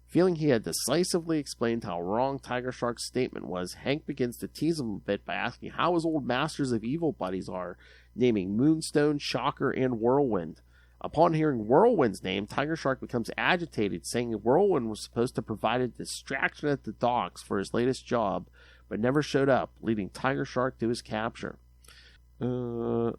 Feeling he had decisively explained how wrong Tiger Shark's statement was, Hank begins to tease him a bit by asking how his old Masters of Evil buddies are, naming Moonstone, Shocker, and Whirlwind. Upon hearing Whirlwind's name, Tiger Shark becomes agitated, saying Whirlwind was supposed to provide a distraction at the docks for his latest job, but never showed up, leading Tiger Shark to his capture. Later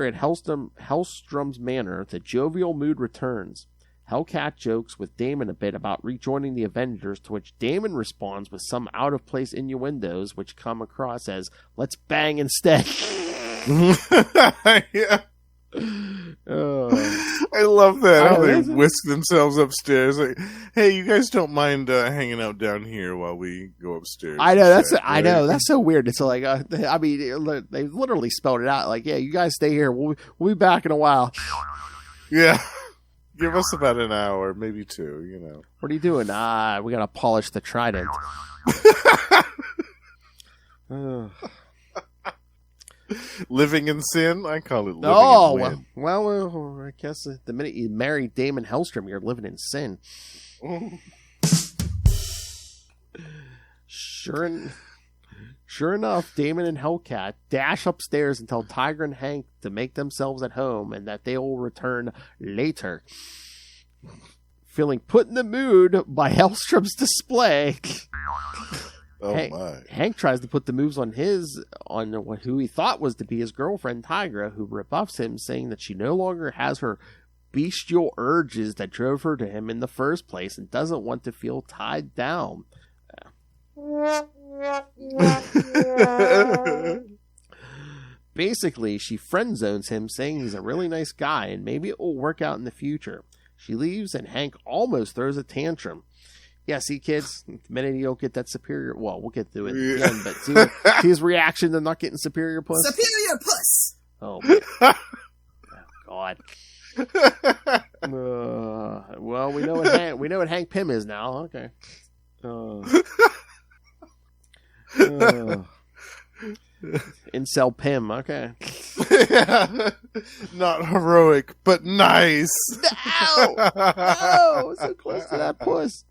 at Hellstrom's Manor, the jovial mood returns. Hellcat jokes with Damon a bit about rejoining the Avengers, to which Damon responds with some out-of-place innuendos, which come across as, "Let's bang instead." Yeah. I love that. How they whisk themselves upstairs. Like, hey, you guys don't mind hanging out down here while we go upstairs? I know I know that's so weird. It's like I mean, they literally spelled it out. Like, yeah, you guys stay here. We'll be back in a while. Yeah, give us about an hour, maybe 2. You know. What are you doing? We gotta polish the trident. Living in sin? I call it living in win. Well, I guess the minute you marry Damon Hellstrom, you're living in sin. Sure enough, Damon and Hellcat dash upstairs and tell Tiger and Hank to make themselves at home and that they will return later. Feeling put in the mood by Hellstrom's display, Hank tries to put the moves on who he thought was to be his girlfriend, Tigra, who rebuffs him, saying that she no longer has her bestial urges that drove her to him in the first place and doesn't want to feel tied down. Basically, she friend zones him, saying he's a really nice guy and maybe it will work out in the future. She leaves and Hank almost throws a tantrum. Yeah, see, kids, the minute you don't get that superior... Well, we'll get to it again, but see his reaction to not getting superior puss? Superior puss! Oh, man. Oh, God. Well, we know what Hank Pym is now. Okay. Incel Pym, okay. Not heroic, but nice. No, so close to that puss.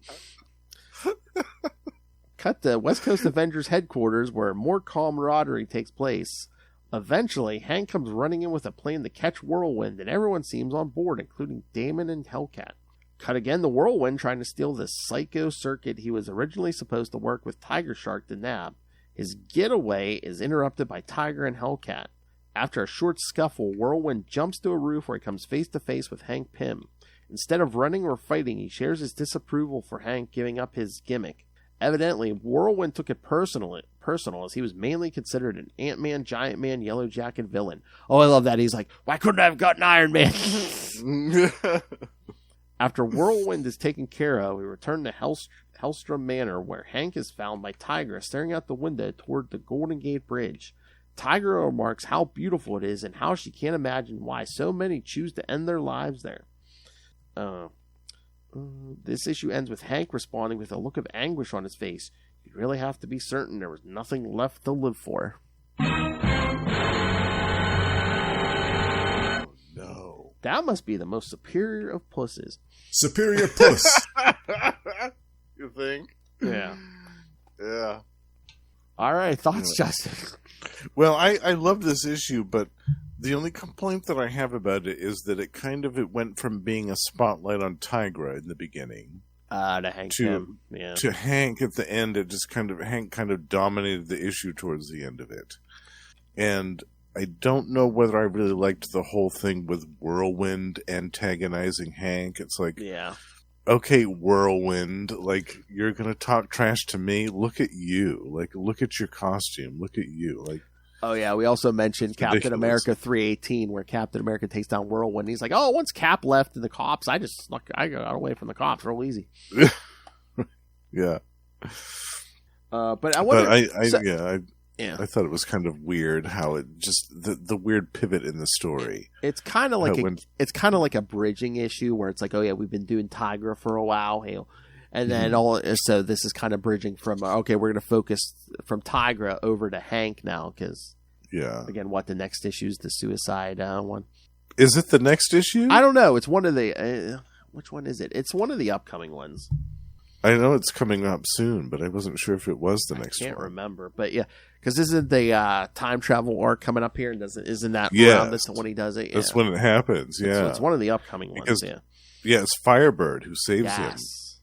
Cut to West Coast Avengers headquarters, where more camaraderie takes place. Eventually, Hank comes running in with a plan to catch Whirlwind, and everyone seems on board, including Damon and Hellcat. Cut again to Whirlwind trying to steal the psycho circuit he was originally supposed to work with Tiger Shark to nab. His getaway is interrupted by Tiger and Hellcat. After a short scuffle, Whirlwind jumps to a roof where he comes face to face with Hank Pym. Instead of running or fighting, he shares his disapproval for Hank giving up his gimmick. Evidently, Whirlwind took it personal as he was mainly considered an Ant-Man, Giant Man, Yellow Jacket villain. Oh, I love that. He's like, why couldn't I have gotten Iron Man? After Whirlwind is taken care of, we return to Hellstrom Manor, where Hank is found by Tigra staring out the window toward the Golden Gate Bridge. Tigra remarks how beautiful it is and how she can't imagine why so many choose to end their lives there. This issue ends with Hank responding with a look of anguish on his face. You really have to be certain there was nothing left to live for. Oh, no. That must be the most superior of pusses. Superior puss. You think? Yeah. Yeah. All right, thoughts, Justin? Well, I love this issue, but the only complaint that I have about it is that it went from being a spotlight on Tigra in the beginning To Hank Pym. Yeah. To Hank at the end. Hank kind of dominated the issue towards the end of it. And I don't know whether I really liked the whole thing with Whirlwind antagonizing Hank. It's like, yeah. Okay, Whirlwind, like, you're going to talk trash to me? Look at you. Like, look at your costume. Look at you. Like, oh, yeah, we also mentioned Captain ridiculous. America 318, where Captain America takes down Whirlwind. He's like, oh, once Cap left and the cops, I got away from the cops real easy. Yeah. But I wonder... I thought it was kind of weird how it just the weird pivot in the story. It's kind of like a bridging issue where it's like, oh yeah, we've been doing Tigra for a while, and then so this is kind of bridging from okay, we're going to focus from Tigra over to Hank now because again, the next issue is the suicide one. Is it the next issue? I don't know. It's one of the which one is it? It's one of the upcoming ones. I know it's coming up soon, but I wasn't sure if it was the next one. I can't remember, but yeah, because isn't the time travel arc coming up here? And isn't that around this when he does it? Yeah. That's when it happens. Yeah, so it's one of the upcoming ones. Yeah, it's Firebird who saves him.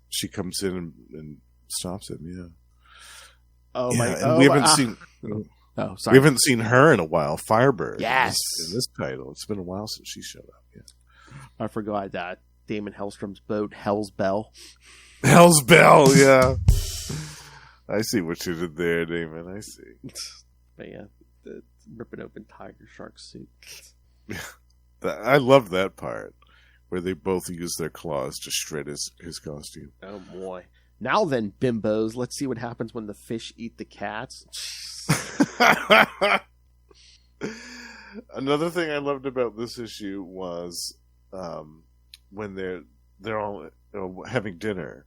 She comes in and stops him. Yeah. Oh my! And we haven't seen. Oh, sorry. We haven't seen her in a while. Firebird. Yes. In this title, it's been a while since she showed up. Yeah. I forgot that. Damon Hellstrom's boat, Hell's Bell. Hell's Bell, yeah. I see what you did there, Damon. I see. But yeah, ripping open Tiger Shark suit. I love that part where they both use their claws to shred his costume. Oh boy! Now then, bimbos, let's see what happens when the fish eat the cats. Another thing I loved about this issue was when they're all having dinner,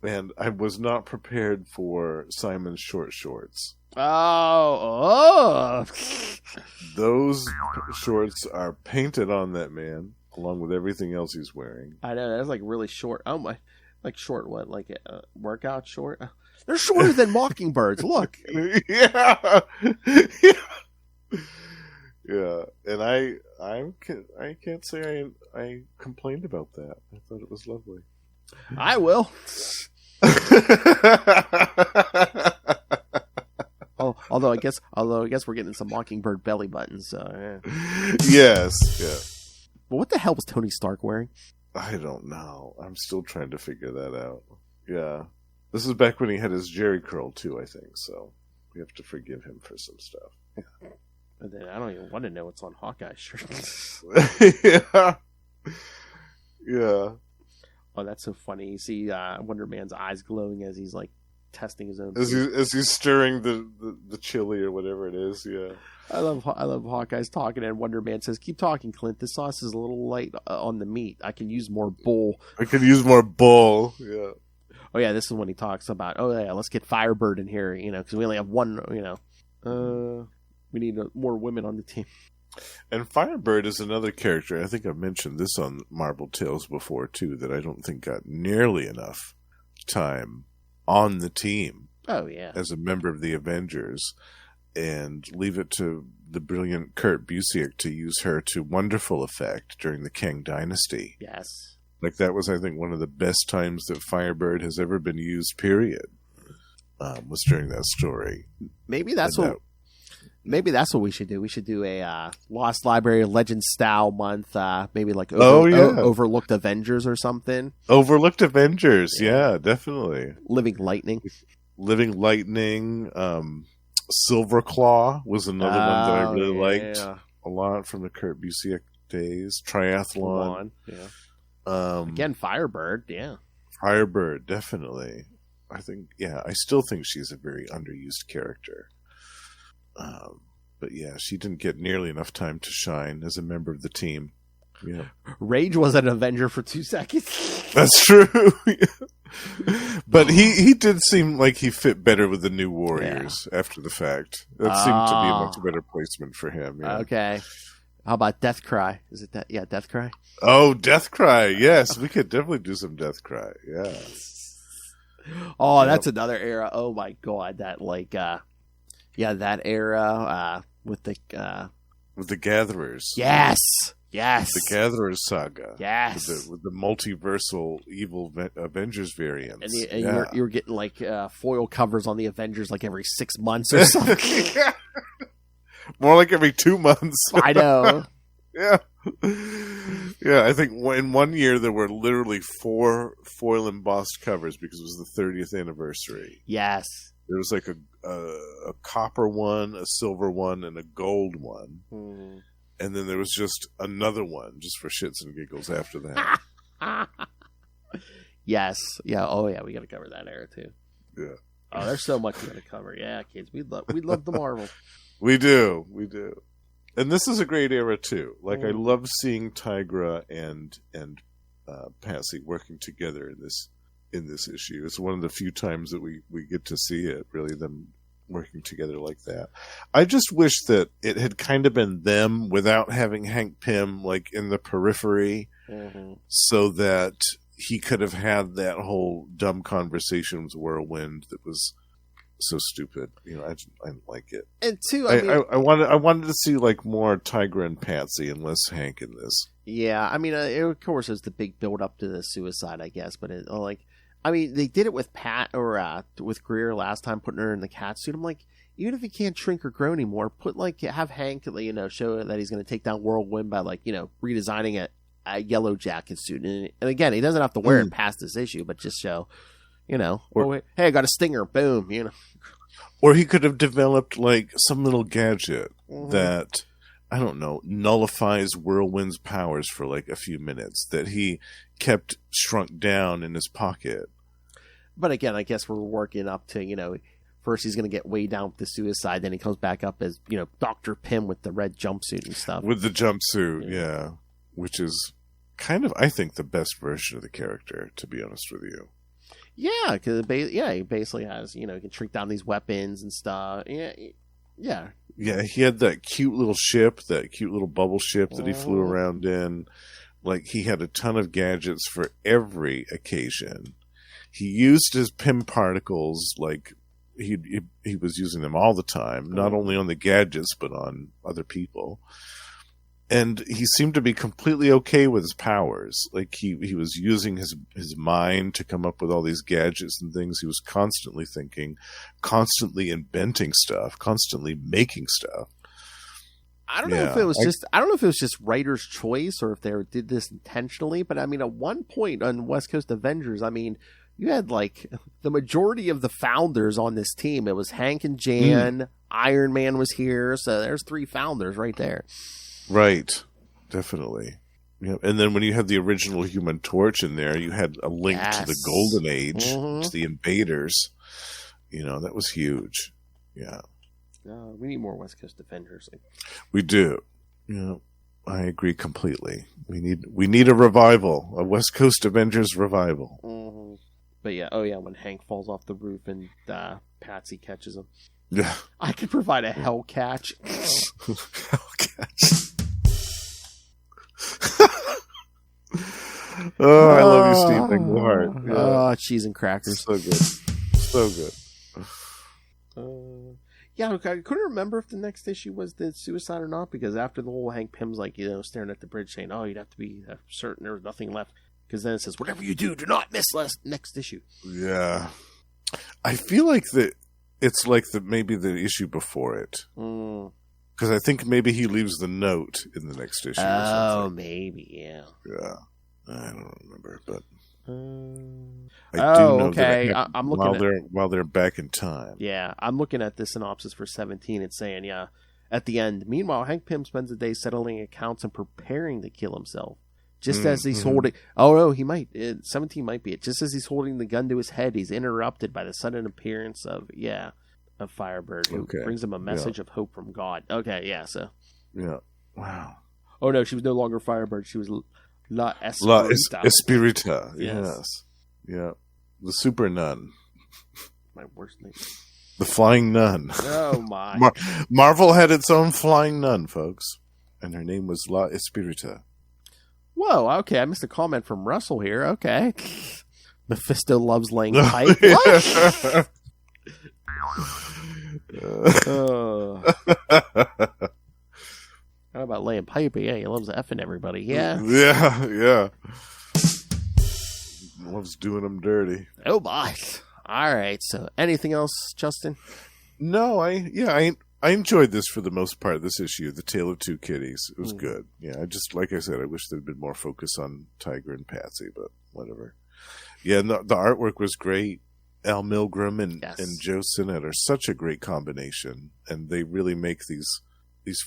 and I was not prepared for Simon's short shorts. Oh! Those shorts are painted on that man, along with everything else he's wearing. I know, that's like really short. Oh my, like short what? Like a workout short? They're shorter than mockingbirds. Look. Yeah. Yeah, and I can't say I complained about that. I thought it was lovely. I will. Although I guess we're getting some mockingbird belly buttons. So yeah. Yes. Yeah. But what the hell was Tony Stark wearing? I don't know. I'm still trying to figure that out. Yeah, this is back when he had his Jerry curl too. I think so. We have to forgive him for some stuff. And then I don't even want to know what's on Hawkeye's shirt. Yeah. Yeah. Oh, that's so funny. You see Wonder Man's eyes glowing as he's like testing his own. As he's stirring the chili or whatever it is. Yeah. I love Hawkeye's talking, and Wonder Man says, "Keep talking, Clint. This sauce is a little light on the meat. I can use more bull." I could use more bull. Yeah. Oh yeah, this is when he talks about, oh yeah, let's get Firebird in here, because we only have one, we need more women on the team. And Firebird is another character. I think I've mentioned this on Marvel Tales before too, that I don't think got nearly enough time on the team. Oh yeah, as a member of the Avengers, and leave it to the brilliant Kurt Busiek to use her to wonderful effect during the Kang Dynasty. Yes. Like, that was, I think, one of the best times that Firebird has ever been used, period, was during that story. Maybe that's what we should do. We should do a Lost Library Legends style month, maybe like Overlooked Avengers or something. Overlooked Avengers, yeah, definitely. Living Lightning. Silverclaw was another one that I really liked a lot from the Kurt Busiek days. Triathlon. Yeah. Again, Firebird, yeah. Firebird, definitely. I still think she's a very underused character. But yeah, she didn't get nearly enough time to shine as a member of the team. Yeah. Rage was an Avenger for 2 seconds. That's true. But he did seem like he fit better with the New Warriors after the fact. That seemed to be a much better placement for him. Yeah. Okay. How about Deathcry? Is it that? Yeah, Deathcry. Oh, Deathcry. Yes, we could definitely do some Deathcry. Yeah. Oh, that's another era. Oh my god, that that era with the Gatherers. Yes. The Gatherers saga. Yes. With the multiversal evil Avengers variants. And you're getting like foil covers on the Avengers like every 6 months or something. More like every 2 months. I know. Yeah. Yeah, I think in 1 year there were literally 4 foil embossed covers because it was the 30th anniversary. Yes. There was like a copper one, a silver one, and a gold one. Mm. And then there was just another one just for shits and giggles after that. Yes. Yeah. Oh yeah, we got to cover that era too. Yeah. Oh, there's so much we got to cover. Yeah, kids, we love the Marvel. We do. And this is a great era too. Like, I love seeing Tigra and Patsy working together in this issue. It's one of the few times that we get to see it, really, them working together like that. I just wish that it had kind of been them without having Hank Pym like in the periphery, so that he could have that whole dumb conversation with Whirlwind that was so stupid. I didn't like it. And two, I wanted to see like more Tigra and Patsy and less Hank in this. Yeah, I mean, of course, it's the big build up to the suicide, I guess. But they did it with Pat or with Greer last time, putting her in the cat suit. I'm like, even if he can't shrink or grow anymore, have Hank, show that he's going to take down Whirlwind by redesigning it a yellow jacket suit. And again, he doesn't have to wear it past this issue, but just show, hey, I got a stinger, boom, Or he could have developed like some little gadget that, I don't know, nullifies Whirlwind's powers for like a few minutes that he kept shrunk down in his pocket. But again, I guess we're working up to, first he's going to get way down with the suicide, then he comes back up as, Dr. Pym with the red jumpsuit and stuff. With the jumpsuit, yeah. Which is kind of, I think, the best version of the character, to be honest with you. Yeah, because he basically has, he can shrink down these weapons and stuff. Yeah. Yeah, he had that cute little ship, that cute little bubble ship that he flew around in. Like, he had a ton of gadgets for every occasion. He used his Pym particles, like, he was using them all the time, not only on the gadgets, but on other people. And he seemed to be completely okay with his powers. Like, he was using his mind to come up with all these gadgets and things. He was constantly thinking, constantly inventing stuff, constantly making stuff. I don't know if it was just writer's choice or if they did this intentionally, but I mean, at one point on West Coast Avengers, I mean, you had like the majority of the founders on this team. It was Hank and Jan, Iron Man was here, so there's 3 founders right there. Right, definitely. Yeah. And then when you had the original Human Torch in there, you had a link to the Golden Age, to the Invaders. That was huge. Yeah. We need more West Coast Avengers. We do. I agree completely. We need a revival, a West Coast Avengers revival. Mm-hmm. But yeah, when Hank falls off the roof and Patsy catches him. Yeah. I could provide a hell catch. Hellcat. Oh, I love you, Steve Englehart. Yeah. Oh, cheese and crackers. So good. So good. Yeah, I couldn't remember if the next issue was the suicide or not, because after the whole Hank Pym's like, staring at the bridge saying, oh, you'd have to be certain there was nothing left. Because then it says, whatever you do not miss next issue. Yeah. I feel like it's like maybe the issue before it. Because I think maybe he leaves the note in the next issue. Oh, maybe, yeah. Yeah. I don't remember, but I do know okay. that I'm looking while they're back in time. Yeah, I'm looking at the synopsis for 17. It's saying, at the end, meanwhile, Hank Pym spends the day settling accounts and preparing to kill himself. Just as he's holding... Oh, no, he might. 17 might be it. Just as he's holding the gun to his head, he's interrupted by the sudden appearance of Firebird, who brings him a message of hope from God. Okay, yeah, so... Yeah. Wow. Oh, no, she was no longer Firebird. She was La Espirita. Espirita, yes. Yeah. The super nun. My worst name. The flying nun. Oh, my. Marvel had its own flying nun, folks. And her name was La Espirita. Whoa, okay. I missed a comment from Russell here. Okay. Mephisto loves laying pipe. What? How about laying pipe? Yeah, he loves effing everybody. Yeah. Yeah. Loves doing them dirty. Oh, my. All right. So, anything else, Justin? No, I enjoyed this for the most part, this issue, The Tale of Two Kitties. It was good. Yeah, like I said, I wish there'd been more focus on Tiger and Patsy, but whatever. Yeah, and the artwork was great. Al Milgrom and Joe Sinnott are such a great combination, and they really make these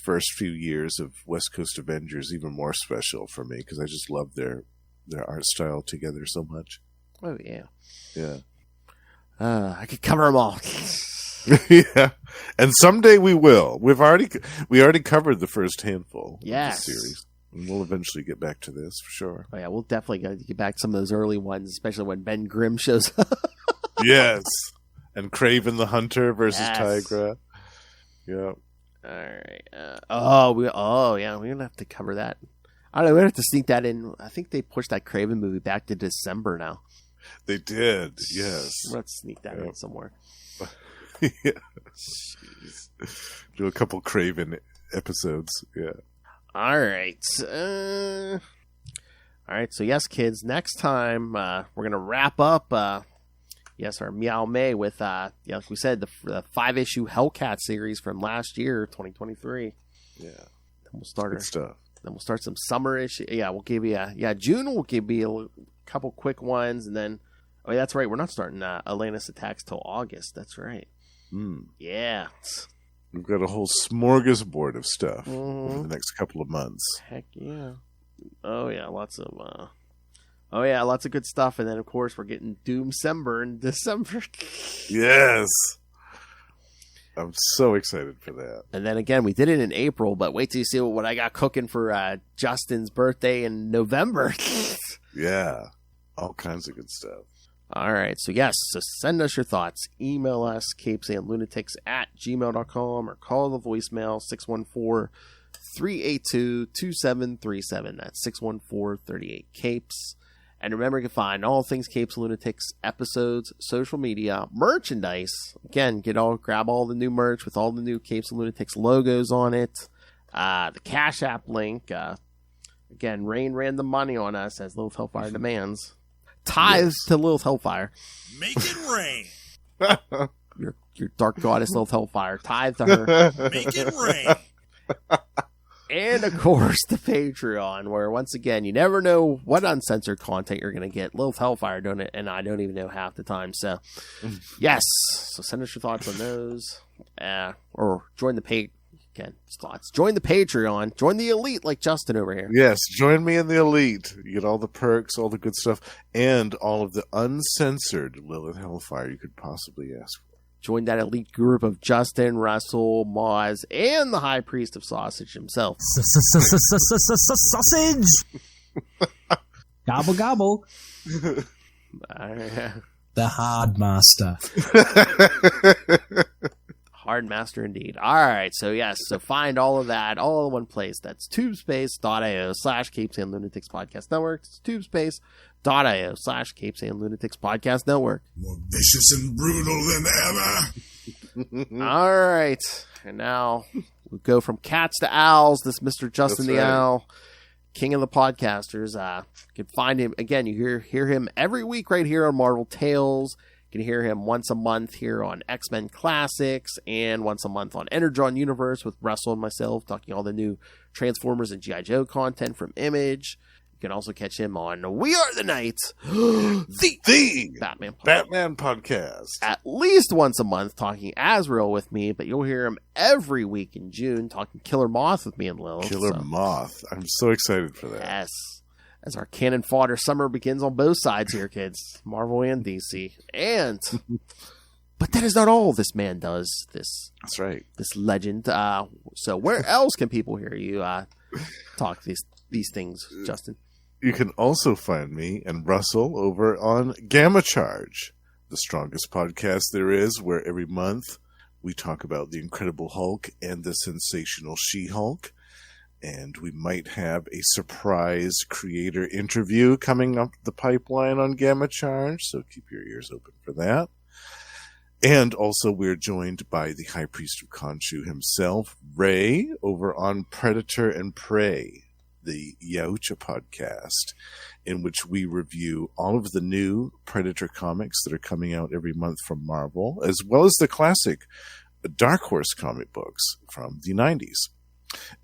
first few years of West Coast Avengers even more special for me, because I just love their art style together so much. Oh, yeah. Yeah. I could cover them all. Yeah, and someday we will. We already covered the first handful of the series, and we'll eventually get back to this for sure. Oh yeah, we'll definitely get back to some of those early ones, especially when Ben Grimm shows up. Yes, and Kraven the Hunter versus Tigra. Yeah. All right. We're gonna have to cover that. I don't know. We're gonna have to sneak that in. I think they pushed that Kraven movie back to December now. They did. Yes. We'll have to sneak that in somewhere. Yeah. Jeez. Do a couple Kraven episodes. Yeah. All right. So yes, kids. Next time we're gonna wrap up. Our Meow May with like we said, the 5-issue Hellcat series from last year, 2023. Yeah. Then we'll start Good stuff. Then we'll start some summer-ish. Yeah, we'll give you June. We'll give you a couple quick ones, and then that's right. We're not starting Atlantis Attacks till August. That's right. Yeah. We've got a whole smorgasbord of stuff over the next couple of months. Heck yeah. Oh yeah, lots of good stuff. And then of course we're getting Doomcember in December. Yes. I'm so excited for that. And then again, we did it in April, but wait till you see what I got cooking for Justin's birthday in November. Yeah. All kinds of good stuff. All right. So yes, so send us your thoughts. Email us, CapesandLunatics@gmail.com, or call the voicemail 614-382-2737. That's 614-38-CAPES. And remember, you can find all things Capes and Lunatics, episodes, social media, merchandise. Again, grab all the new merch with all the new Capes and Lunatics logos on it. The Cash App link. Again, Rain ran the money on us as Lilith Hellfire demands. Tithes to Lilith Hellfire. Make it rain. Your dark goddess Lilith Hellfire. Tithe to her. Make it rain. And, of course, the Patreon, where, once again, you never know what uncensored content you're going to get. Lilith Hellfire doing it, and I don't even know half the time. So, yes. So send us your thoughts on those. Or join the Join the Patreon. Join the Elite like Justin over here. Yes, join me in the Elite. You get all the perks, all the good stuff, and all of the uncensored Lilith Hellfire you could possibly ask for. Join that elite group of Justin, Russell, Moz, and the High Priest of Sausage himself. Sausage! Gobble, gobble. The Hard Master. Hard Master indeed. All right, so yes, so find all of that all in one place. That's tubespace.io/CapesandLunatics Podcast Network. It's tubespace.io/CapesandLunatics Podcast Network. More vicious and brutal than ever. All right, and now we go from cats to owls. This Mr. Justin That's the right. Owl, king of the podcasters. You can find him again. You hear him every week right here on Marvel Tales. You can hear him once a month here on X-Men Classics, and once a month on Energon Universe with Russell and myself talking all the new Transformers and G.I. Joe content from Image. You can also catch him on We Are the Night, the Batman podcast. at least once a month talking Azrael with me, but you'll hear him every week in June talking Killer Moth with me and Lil. Killer Moth. I'm so excited for that. Yes. As our cannon fodder summer begins on both sides here, kids. Marvel and DC. But that is not all this man does. That's right. This legend. So where else can people hear you talk these things, Justin? You can also find me and Russell over on Gamma Charge, the strongest podcast there is, where every month we talk about the Incredible Hulk and the Sensational She-Hulk. And we might have a surprise creator interview coming up the pipeline on Gamma Charge, so keep your ears open for that. And also we're joined by the High Priest of Khonshu himself, Ray, over on Predator and Prey, the Yautja podcast, in which we review all of the new Predator comics that are coming out every month from Marvel, as well as the classic Dark Horse comic books from the 90s.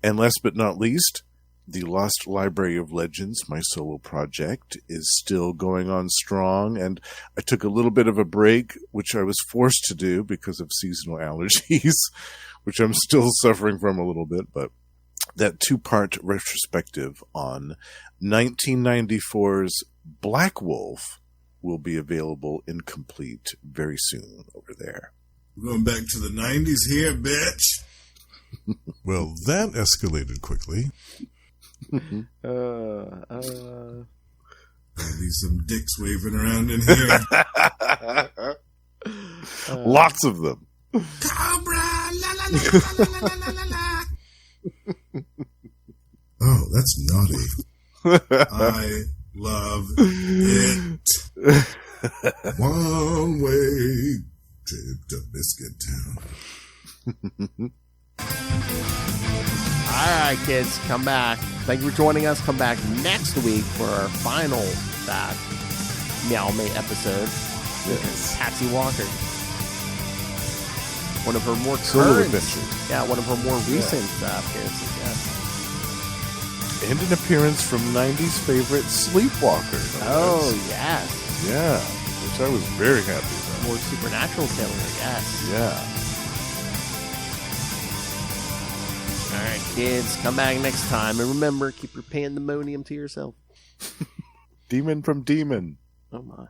And last but not least, the Lost Library of Legends, my solo project, is still going on strong. And I took a little bit of a break, which I was forced to do because of seasonal allergies, which I'm still suffering from a little bit. But that 2-part retrospective on 1994's Black Wolf will be available incomplete very soon over there. We're going back to the 90s here, bitch. Well, that escalated quickly. There's some dicks waving around in here. Lots of them. Cobra! La, la, la, la, la, la, la, la, la. Oh, that's naughty. I love it. One way trip to Biscuit Town. All right, kids, come back. Thank you for joining us. Come back next week for our final Meow Mate episode with Patsy Walker. One of her more Solo current, adventure. yeah, one of her more recent appearances. Yes. And an appearance from 90s favorite Sleepwalker. Oh, yes. Yeah, which I was very happy about. More supernatural killer, yes. Yeah. All right, kids, come back next time. And remember, keep your pandemonium to yourself. Demon from Demon. Oh, my.